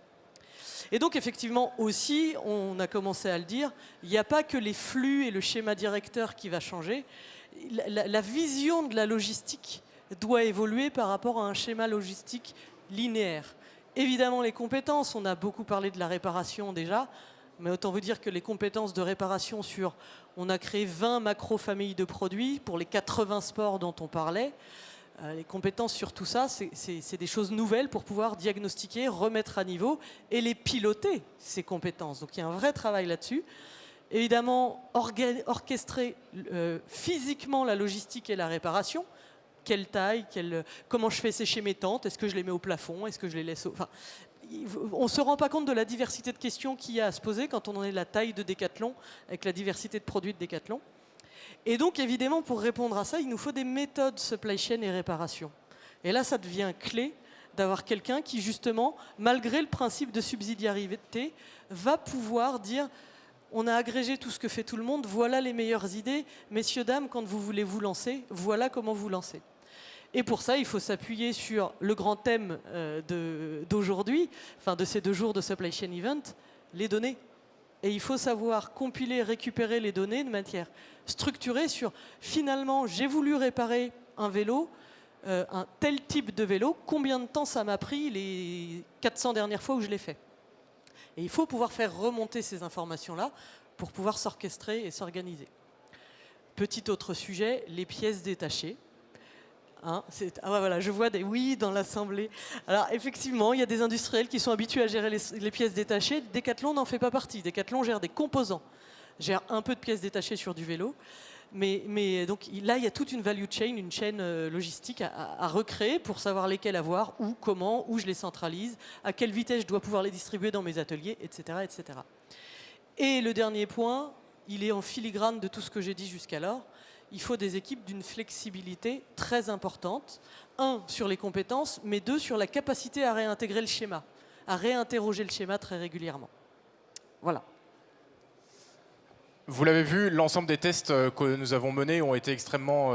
Et donc effectivement aussi, on a commencé à le dire, il n'y a pas que les flux et le schéma directeur qui va changer. La vision de la logistique doit évoluer par rapport à un schéma logistique linéaire. Évidemment les compétences, on a beaucoup parlé de la réparation déjà, mais autant vous dire que les compétences de réparation on a créé 20 macro-familles de produits pour les 80 sports dont on parlait. Les compétences sur tout ça, c'est des choses nouvelles pour pouvoir diagnostiquer, remettre à niveau et les piloter, ces compétences. Donc il y a un vrai travail là-dessus. Évidemment, orchestrer physiquement la logistique et la réparation. Quelle taille, comment je fais sécher mes tentes, est-ce que je les mets au plafond, est-ce que je les laisse enfin, on ne se rend pas compte de la diversité de questions qu'il y a à se poser quand on en est la taille de Decathlon, avec la diversité de produits de Decathlon. Et donc, évidemment, pour répondre à ça, il nous faut des méthodes supply chain et réparation. Et là, ça devient clé d'avoir quelqu'un qui, justement, malgré le principe de subsidiarité, va pouvoir dire on a agrégé tout ce que fait tout le monde, voilà les meilleures idées. Messieurs, dames, quand vous voulez vous lancer, voilà comment vous lancer. Et pour ça, il faut s'appuyer sur le grand thème d'aujourd'hui, enfin de ces 2 jours de Supply Chain Event, les données. Et il faut savoir compiler, récupérer les données de manière structurée sur, finalement, j'ai voulu réparer un vélo, un tel type de vélo, combien de temps ça m'a pris les 400 dernières fois où je l'ai fait. Et il faut pouvoir faire remonter ces informations-là pour pouvoir s'orchestrer et s'organiser. Petit autre sujet, les pièces détachées. Hein, voilà, je vois des oui dans l'assemblée. Alors effectivement, il y a des industriels qui sont habitués à gérer les pièces détachées. Decathlon n'en fait pas partie. Decathlon gère des composants, gère un peu de pièces détachées sur du vélo. Mais donc là, il y a toute une value chain, une chaîne logistique à recréer pour savoir lesquelles avoir, où, comment, où je les centralise, à quelle vitesse je dois pouvoir les distribuer dans mes ateliers, etc., etc. Et le dernier point, il est en filigrane de tout ce que j'ai dit jusqu'alors. Il faut des équipes d'une flexibilité très importante. 1, sur les compétences, mais 2, sur la capacité à réintégrer le schéma, à réinterroger le schéma très régulièrement. Voilà. Vous l'avez vu, l'ensemble des tests que nous avons menés ont été extrêmement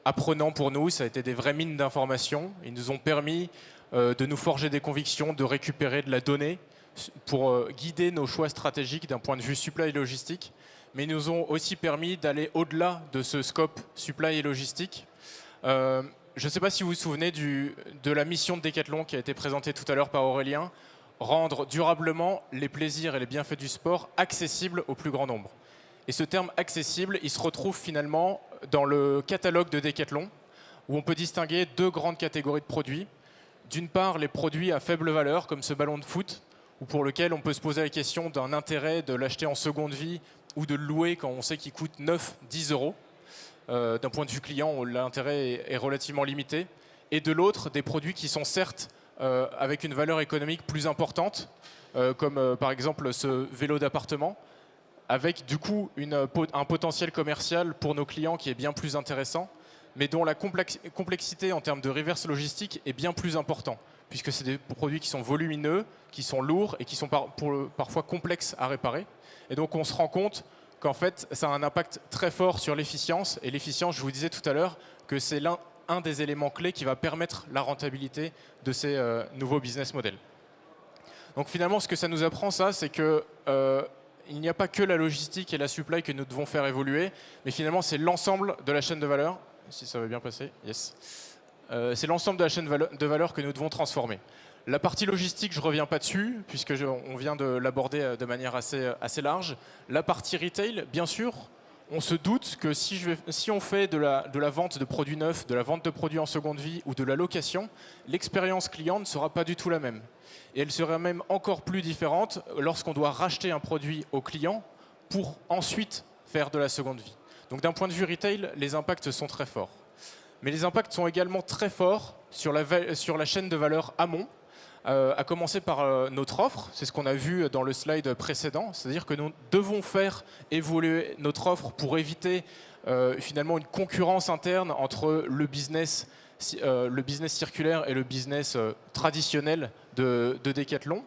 apprenants pour nous. Ça a été des vraies mines d'informations. Ils nous ont permis de nous forger des convictions, de récupérer de la donnée pour guider nos choix stratégiques d'un point de vue supply et logistique. Mais ils nous ont aussi permis d'aller au-delà de ce scope supply et logistique. Je ne sais pas si vous vous souvenez de la mission de Decathlon qui a été présentée tout à l'heure par Aurélien, rendre durablement les plaisirs et les bienfaits du sport accessibles au plus grand nombre. Et ce terme accessible, il se retrouve finalement dans le catalogue de Decathlon, où on peut distinguer 2 grandes catégories de produits. D'une part, les produits à faible valeur, comme ce ballon de foot, ou pour lequel on peut se poser la question d'un intérêt de l'acheter en seconde vie ou de le louer quand on sait qu'il coûte 9-10 euros. D'un point de vue client, l'intérêt est relativement limité. Et de l'autre, des produits qui sont certes avec une valeur économique plus importante, comme par exemple ce vélo d'appartement, avec du coup un potentiel commercial pour nos clients qui est bien plus intéressant, mais dont la complexité en termes de reverse logistique est bien plus importante, puisque c'est des produits qui sont volumineux, qui sont lourds et qui sont parfois complexes à réparer. Et donc on se rend compte qu'en fait, ça a un impact très fort sur l'efficience. Et l'efficience, je vous disais tout à l'heure, que c'est un des éléments clés qui va permettre la rentabilité de ces nouveaux business models. Donc finalement, ce que ça nous apprend, ça, c'est que il n'y a pas que la logistique et la supply que nous devons faire évoluer, mais finalement, c'est l'ensemble de la chaîne de valeur. Si ça va bien passer, yes. C'est l'ensemble de la chaîne de valeur que nous devons transformer. La partie logistique, je ne reviens pas dessus, puisque on vient de l'aborder de manière assez large. La partie retail, bien sûr, on se doute que si on fait de la vente de produits neufs, de la vente de produits en seconde vie ou de la location, l'expérience client ne sera pas du tout la même. Et elle sera même encore plus différente lorsqu'on doit racheter un produit au client pour ensuite faire de la seconde vie. Donc d'un point de vue retail, les impacts sont très forts. Mais les impacts sont également très forts sur la chaîne de valeur amont, à commencer par notre offre. C'est ce qu'on a vu dans le slide précédent. C'est-à-dire que nous devons faire évoluer notre offre pour éviter finalement une concurrence interne entre le business circulaire et le business traditionnel de Decathlon.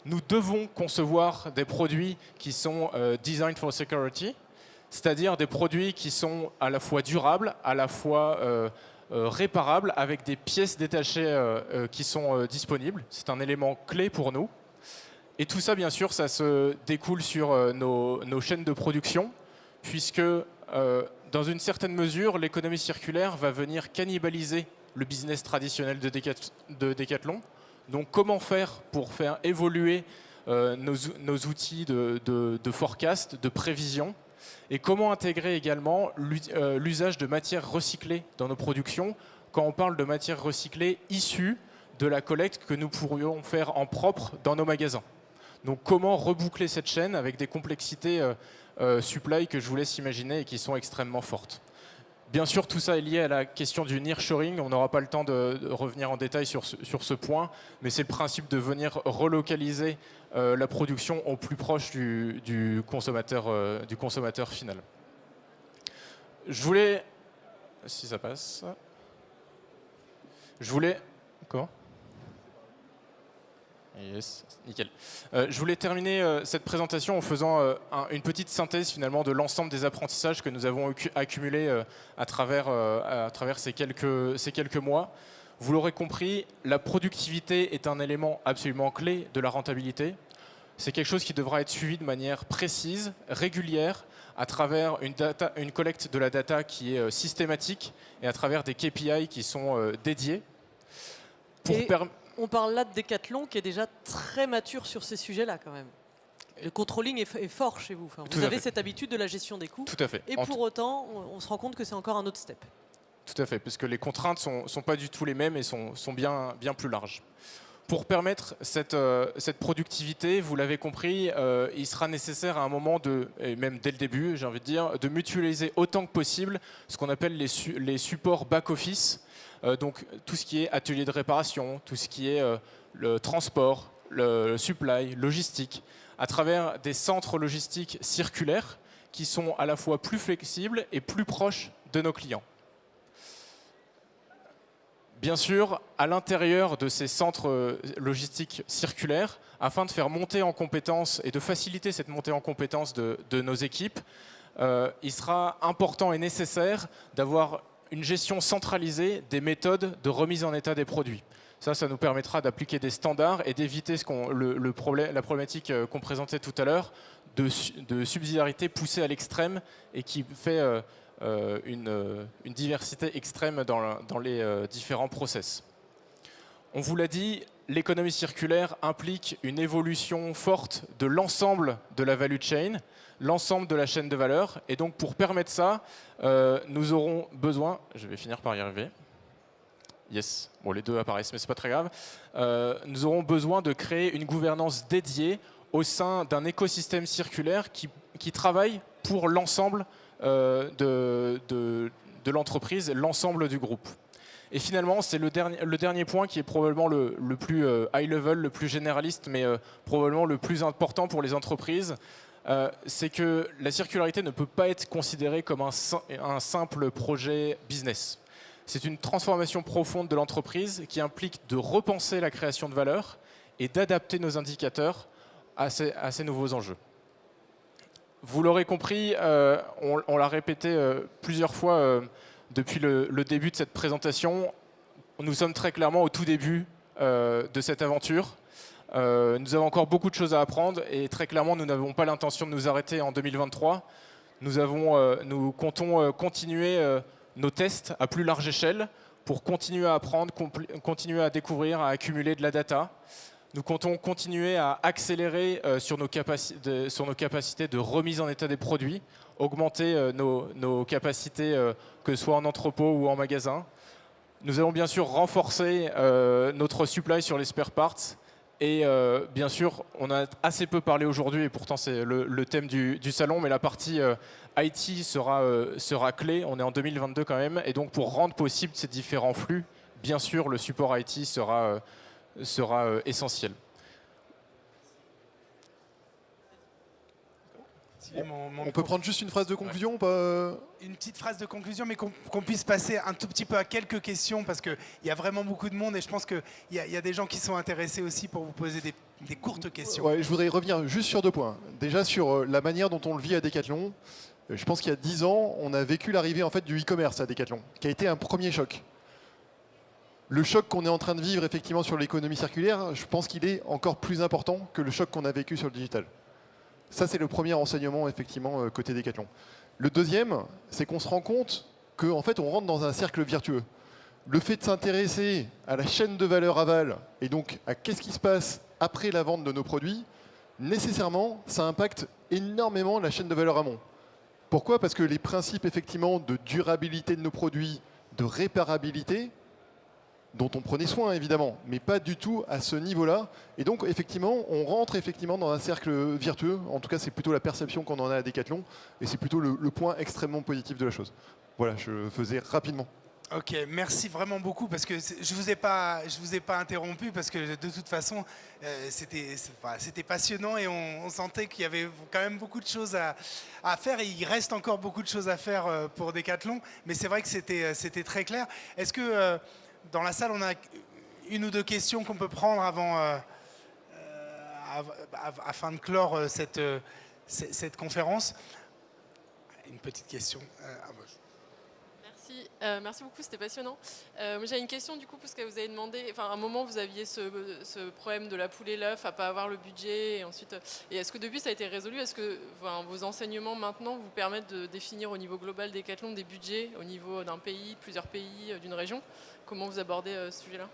Nous devons concevoir des produits qui sont designed for security, c'est-à-dire des produits qui sont à la fois durables, à la fois réparables, avec des pièces détachées qui sont disponibles. C'est un élément clé pour nous. Et tout ça, bien sûr, ça se découle sur nos chaînes de production, puisque dans une certaine mesure, l'économie circulaire va venir cannibaliser le business traditionnel de Decathlon. Donc comment faire pour faire évoluer nos outils de forecast, de prévision, et comment intégrer également l'usage de matières recyclées dans nos productions quand on parle de matières recyclées issues de la collecte que nous pourrions faire en propre dans nos magasins. Donc comment reboucler cette chaîne avec des complexités supply que je vous laisse imaginer et qui sont extrêmement fortes. Bien sûr, tout ça est lié à la question du nearshoring. On n'aura pas le temps de revenir en détail sur ce point, mais c'est le principe de venir relocaliser la production au plus proche du consommateur final. Je voulais... Si ça passe... Je voulais... Comment ? Yes, nickel. Je voulais terminer cette présentation en faisant une petite synthèse finalement de l'ensemble des apprentissages que nous avons accumulés à travers ces quelques mois. Vous l'aurez compris, la productivité est un élément absolument clé de la rentabilité. C'est quelque chose qui devra être suivi de manière précise, régulière, à travers une collecte de la data qui est systématique et à travers des KPI qui sont dédiés. On parle là de Decathlon qui est déjà très mature sur ces sujets-là quand même. Le controlling est fort chez vous. Enfin, vous avez cette habitude de la gestion des coûts. Tout à fait. Et pour autant, on se rend compte que c'est encore un autre step. Tout à fait, parce que les contraintes ne sont pas du tout les mêmes et sont bien plus larges. Pour permettre cette productivité, vous l'avez compris, il sera nécessaire à un moment, et même dès le début, j'ai envie de dire, de mutualiser autant que possible ce qu'on appelle les supports back-office. Donc tout ce qui est atelier de réparation, tout ce qui est le transport, le supply, logistique, à travers des centres logistiques circulaires qui sont à la fois plus flexibles et plus proches de nos clients. Bien sûr, à l'intérieur de ces centres logistiques circulaires, afin de faire monter en compétences et de faciliter cette montée en compétences de nos équipes, il sera important et nécessaire d'avoir une gestion centralisée des méthodes de remise en état des produits. Ça nous permettra d'appliquer des standards et d'éviter la problématique qu'on présentait tout à l'heure de subsidiarité poussée à l'extrême et qui fait une diversité extrême dans les différents process. On vous l'a dit, l'économie circulaire implique une évolution forte de l'ensemble de la value chain, l'ensemble de la chaîne de valeur. Et donc pour permettre ça, nous aurons besoin, je vais finir par y arriver, yes, bon les deux apparaissent mais c'est pas très grave, nous aurons besoin de créer une gouvernance dédiée au sein d'un écosystème circulaire qui travaille pour l'ensemble de l'entreprise, l'ensemble du groupe. Et finalement, c'est le dernier point qui est probablement le plus high level, le plus généraliste, mais probablement le plus important pour les entreprises. C'est que la circularité ne peut pas être considérée comme un simple projet business. C'est une transformation profonde de l'entreprise qui implique de repenser la création de valeur et d'adapter nos indicateurs à ces nouveaux enjeux. vous l'aurez compris, on l'a répété plusieurs fois depuis le début de cette présentation. Nous sommes très clairement au tout début de cette aventure. Nous avons encore beaucoup de choses à apprendre et très clairement, nous n'avons pas l'intention de nous arrêter en 2023. Nous comptons continuer nos tests à plus large échelle pour continuer à apprendre, continuer à découvrir, à accumuler de la data. Nous comptons continuer à accélérer sur nos capacités de remise en état des produits, augmenter nos capacités, que ce soit en entrepôt ou en magasin. Nous allons bien sûr renforcer notre supply sur les spare parts. Et bien sûr, on a assez peu parlé aujourd'hui, et pourtant c'est le thème du salon, mais la partie IT sera clé. On est en 2022 quand même, et donc pour rendre possible ces différents flux, bien sûr, le support IT sera essentiel. On peut prendre juste une phrase de conclusion ou pas? Une petite phrase de conclusion, mais qu'on puisse passer un tout petit peu à quelques questions, parce qu'il y a vraiment beaucoup de monde et je pense qu'il y a des gens qui sont intéressés aussi pour vous poser des courtes questions. Ouais, je voudrais revenir juste sur 2 points. Déjà sur la manière dont on le vit à Decathlon. Je pense qu'il y a 10 ans, on a vécu l'arrivée en fait, du e-commerce à Decathlon, qui a été un premier choc. Le choc qu'on est en train de vivre effectivement sur l'économie circulaire, je pense qu'il est encore plus important que le choc qu'on a vécu sur le digital. Ça, c'est le premier enseignement, effectivement, côté Decathlon. Le deuxième, c'est qu'on se rend compte qu'en fait, on rentre dans un cercle vertueux. Le fait de s'intéresser à la chaîne de valeur aval, et donc à qu'est-ce qui se passe après la vente de nos produits, nécessairement, ça impacte énormément la chaîne de valeur amont. Pourquoi? Parce que les principes, effectivement, de durabilité de nos produits, de réparabilité, dont on prenait soin évidemment, mais pas du tout à ce niveau-là. Et donc effectivement, on rentre effectivement dans un cercle vertueux. En tout cas, c'est plutôt la perception qu'on en a à Decathlon, et c'est plutôt le point extrêmement positif de la chose. Voilà, je faisais rapidement. Ok, merci vraiment beaucoup, parce que je vous ai pas interrompu, parce que de toute façon c'était passionnant et on sentait qu'il y avait quand même beaucoup de choses à faire, et il reste encore beaucoup de choses à faire pour Decathlon, mais c'est vrai que c'était très clair. Est-ce que dans la salle on a une ou deux questions qu'on peut prendre afin de clore cette conférence? Une petite question. Merci beaucoup, c'était passionnant. J'ai une question du coup, parce que vous avez demandé, enfin à un moment vous aviez ce problème de la poule et l'œuf, à pas avoir le budget, et est-ce que depuis ça a été résolu? Est-ce que vos enseignements maintenant vous permettent de définir au niveau global Decathlon des budgets au niveau d'un pays, de plusieurs pays, d'une région? Comment vous abordez ce sujet-là?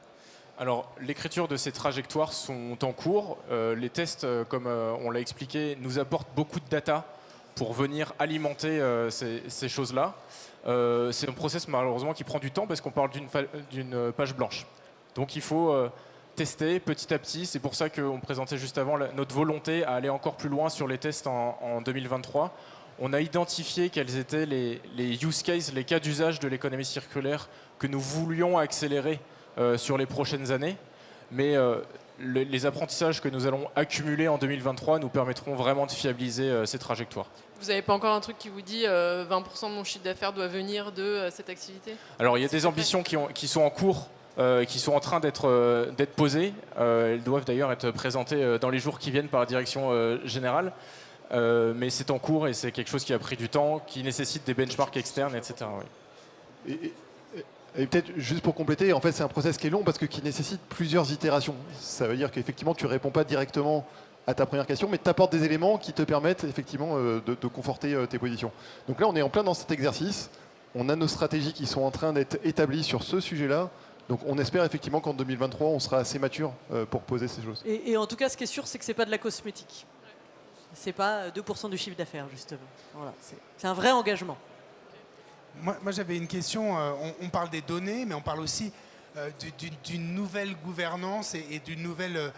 Alors, l'écriture de ces trajectoires sont en cours. Les tests, comme on l'a expliqué, nous apportent beaucoup de data pour venir alimenter ces choses-là. C'est un process malheureusement qui prend du temps parce qu'on parle d'une page blanche. Donc il faut tester petit à petit. C'est pour ça qu'on présentait juste avant notre volonté à aller encore plus loin sur les tests en 2023. On a identifié quels étaient les use cases, les cas d'usage de l'économie circulaire que nous voulions accélérer sur les prochaines années. Mais les apprentissages que nous allons accumuler en 2023 nous permettront vraiment de fiabiliser ces trajectoires. Vous n'avez pas encore un truc qui vous dit 20% de mon chiffre d'affaires doit venir de cette activité? Alors il y a des ambitions qui sont en cours, qui sont en train d'être posées. Elles doivent d'ailleurs être présentées dans les jours qui viennent par la direction générale. Mais c'est en cours et c'est quelque chose qui a pris du temps, qui nécessite des benchmarks externes, etc. Oui. Et peut-être juste pour compléter, en fait c'est un process qui est long parce que qui nécessite plusieurs itérations. Ça veut dire qu'effectivement tu ne réponds pas directement à ta première question, mais tu apportes des éléments qui te permettent effectivement de conforter tes positions. Donc là on est en plein dans cet exercice, on a nos stratégies qui sont en train d'être établies sur ce sujet-là, donc on espère effectivement qu'en 2023 on sera assez mature pour poser ces choses. Et en tout cas ce qui est sûr c'est que ce n'est pas de la cosmétique. C'est pas 2% du chiffre d'affaires justement. Voilà, c'est un vrai engagement. Moi j'avais une question, on parle des données, mais on parle aussi d'une nouvelle gouvernance et d'une nouvelle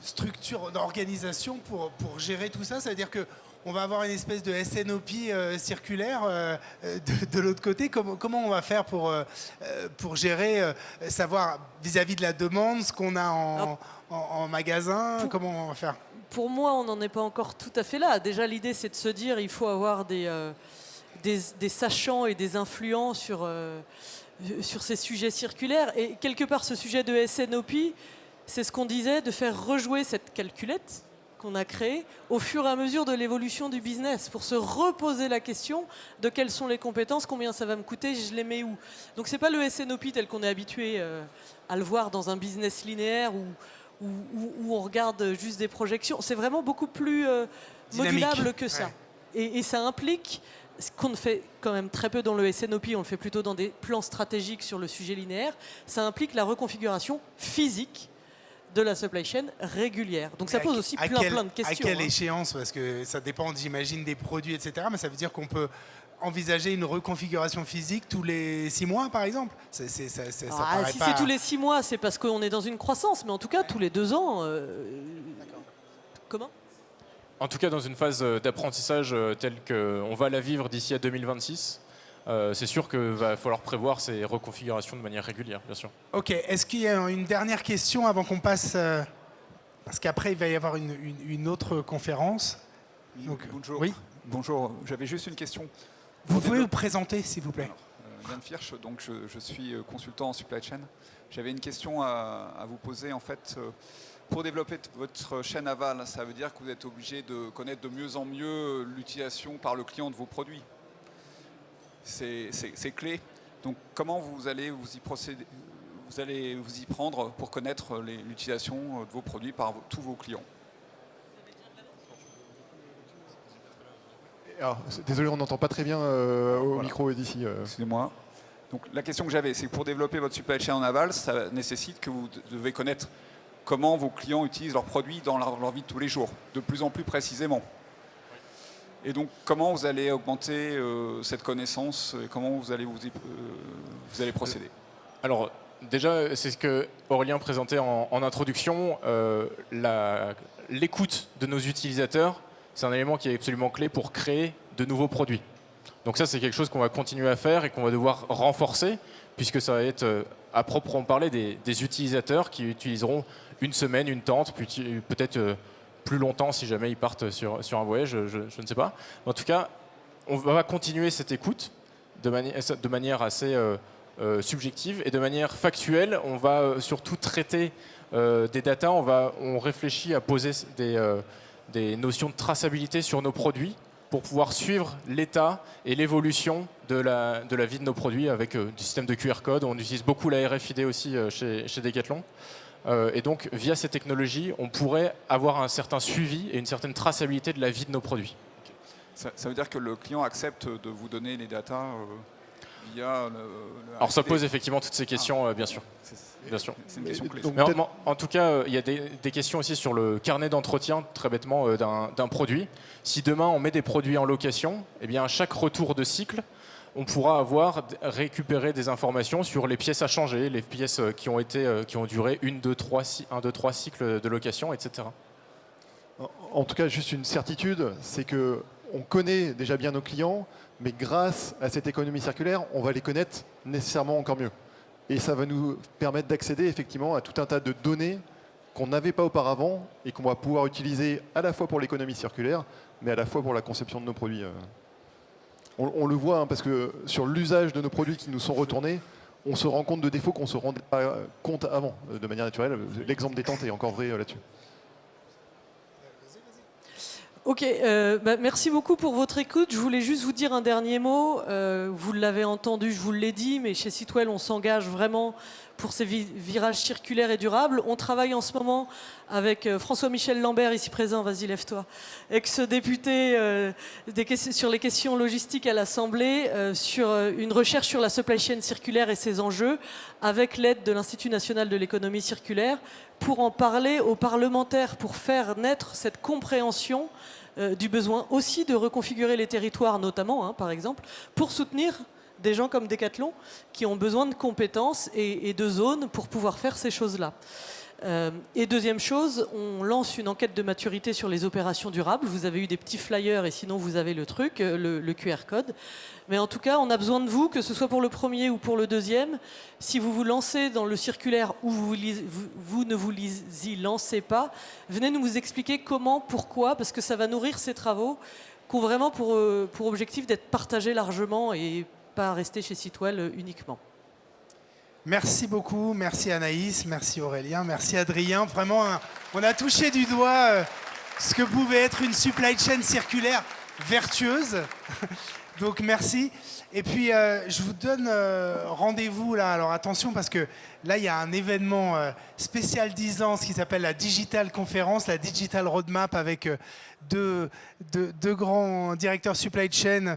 structure d'organisation pour gérer tout ça. C'est-à-dire qu'on va avoir une espèce de SNOP circulaire de l'autre côté. Comment on va faire pour gérer, savoir vis-à-vis de la demande, ce qu'on a en magasin? Comment on va faire? Pour moi, on n'en est pas encore tout à fait là. Déjà, l'idée, c'est de se dire il faut avoir des sachants et des influents sur ces sujets circulaires. Et quelque part, ce sujet de SNOP, c'est ce qu'on disait, de faire rejouer cette calculette qu'on a créé au fur et à mesure de l'évolution du business pour se reposer la question de quelles sont les compétences, combien ça va me coûter, je les mets où. Donc c'est pas le SNOP tel qu'on est habitué à le voir dans un business linéaire où on regarde juste des projections. C'est vraiment beaucoup plus modulable que ça. Ouais. Et ça implique ce qu'on ne fait quand même très peu dans le SNOP, on le fait plutôt dans des plans stratégiques sur le sujet linéaire, ça implique la reconfiguration physique de la supply chain régulière. Donc ça pose aussi plein de questions. À quelle échéance? Parce que ça dépend, j'imagine, des produits, etc. Mais ça veut dire qu'on peut envisager une reconfiguration physique tous les 6 mois, par exemple? Si c'est tous les 6 mois, c'est parce qu'on est dans une croissance. Mais en tout cas, tous les 2 ans... Comment? En tout cas, dans une phase d'apprentissage telle qu'on va la vivre d'ici à 2026, c'est sûr qu'il va falloir prévoir ces reconfigurations de manière régulière, bien sûr. Ok, est-ce qu'il y a une dernière question avant qu'on passe parce qu'après, il va y avoir une autre conférence. Donc, bonjour. Oui. Bonjour, j'avais juste une question. Vous pouvez vous présenter, s'il vous plaît. Yann Firsch, donc je suis consultant en supply chain. J'avais une question à vous poser. En fait, pour développer votre chaîne aval, ça veut dire que vous êtes obligé de connaître de mieux en mieux l'utilisation par le client de vos produits. C'est clé. Donc comment vous allez vous y procéder, vous allez vous y prendre pour connaître l'utilisation de vos produits par tous vos clients? Alors, désolé, on n'entend pas très bien au micro d'ici. Excusez-moi. Donc la question que j'avais, c'est que pour développer votre supply chain en aval, ça nécessite que vous devez connaître comment vos clients utilisent leurs produits dans leur vie de tous les jours, de plus en plus précisément. Et donc, comment vous allez augmenter cette connaissance et comment vous allez procéder? Alors, déjà, c'est ce que Aurélien présentait en introduction. L'écoute de nos utilisateurs, c'est un élément qui est absolument clé pour créer de nouveaux produits. Donc ça, c'est quelque chose qu'on va continuer à faire et qu'on va devoir renforcer, puisque ça va être, à proprement parler, des utilisateurs qui utiliseront une semaine, une tente, puis peut-être... plus longtemps si jamais ils partent sur un voyage, je ne sais pas. En tout cas, on va continuer cette écoute de manière assez subjective et de manière factuelle. On va surtout traiter des datas, on réfléchit à poser des notions de traçabilité sur nos produits pour pouvoir suivre l'état et l'évolution de la vie de nos produits avec des systèmes de QR code. On utilise beaucoup la RFID aussi chez Decathlon. Et donc, via ces technologies, on pourrait avoir un certain suivi et une certaine traçabilité de la vie de nos produits. Okay. Ça veut dire que le client accepte de vous donner les datas via Alors, ça pose effectivement toutes ces questions, bien sûr. Bien sûr. C'est une question clé. Mais en tout cas, il y a des questions aussi sur le carnet d'entretien, très bêtement, d'un produit. Si demain, on met des produits en location, eh bien, à chaque retour de cycle, on pourra récupérer des informations sur les pièces à changer, les pièces qui ont duré 1, 2, 3 cycles de location, etc. En tout cas, juste une certitude, c'est qu'on connaît déjà bien nos clients, mais grâce à cette économie circulaire, on va les connaître nécessairement encore mieux. Et ça va nous permettre d'accéder effectivement à tout un tas de données qu'on n'avait pas auparavant et qu'on va pouvoir utiliser à la fois pour l'économie circulaire, mais à la fois pour la conception de nos produits. On le voit, parce que sur l'usage de nos produits qui nous sont retournés, on se rend compte de défauts qu'on ne se rendait pas compte avant, de manière naturelle. L'exemple des tentes est encore vrai là-dessus. Ok, merci beaucoup pour votre écoute. Je voulais juste vous dire un dernier mot. Vous l'avez entendu, je vous l'ai dit, mais chez Sitwell, on s'engage vraiment pour ces virages circulaires et durables. On travaille en ce moment avec François-Michel Lambert, ici présent, vas-y lève-toi, ex-député sur les questions logistiques à l'Assemblée, sur une recherche sur la supply chain circulaire et ses enjeux, avec l'aide de l'Institut national de l'économie circulaire, pour en parler aux parlementaires, pour faire naître cette compréhension du besoin aussi de reconfigurer les territoires, notamment, par exemple, pour soutenir des gens comme Decathlon qui ont besoin de compétences et de zones pour pouvoir faire ces choses-là. Et deuxième chose, on lance une enquête de maturité sur les opérations durables. Vous avez eu des petits flyers et sinon vous avez le truc, le QR code. Mais en tout cas, on a besoin de vous, que ce soit pour le premier ou pour le deuxième. Si vous vous lancez dans le circulaire ou vous ne vous y lancez pas, venez nous expliquer comment, pourquoi, parce que ça va nourrir ces travaux qui ont vraiment pour objectif d'être partagés largement et pas rester chez Sitwell uniquement. Merci beaucoup, merci Anaïs, merci Aurélien, merci Adrien. Vraiment, on a touché du doigt ce que pouvait être une supply chain circulaire vertueuse. Donc merci. Et puis je vous donne rendez-vous là. Alors attention parce que là il y a un événement spécial 10 ans, ce qui s'appelle la Digital Conférence, la Digital Roadmap avec deux grands directeurs supply chain.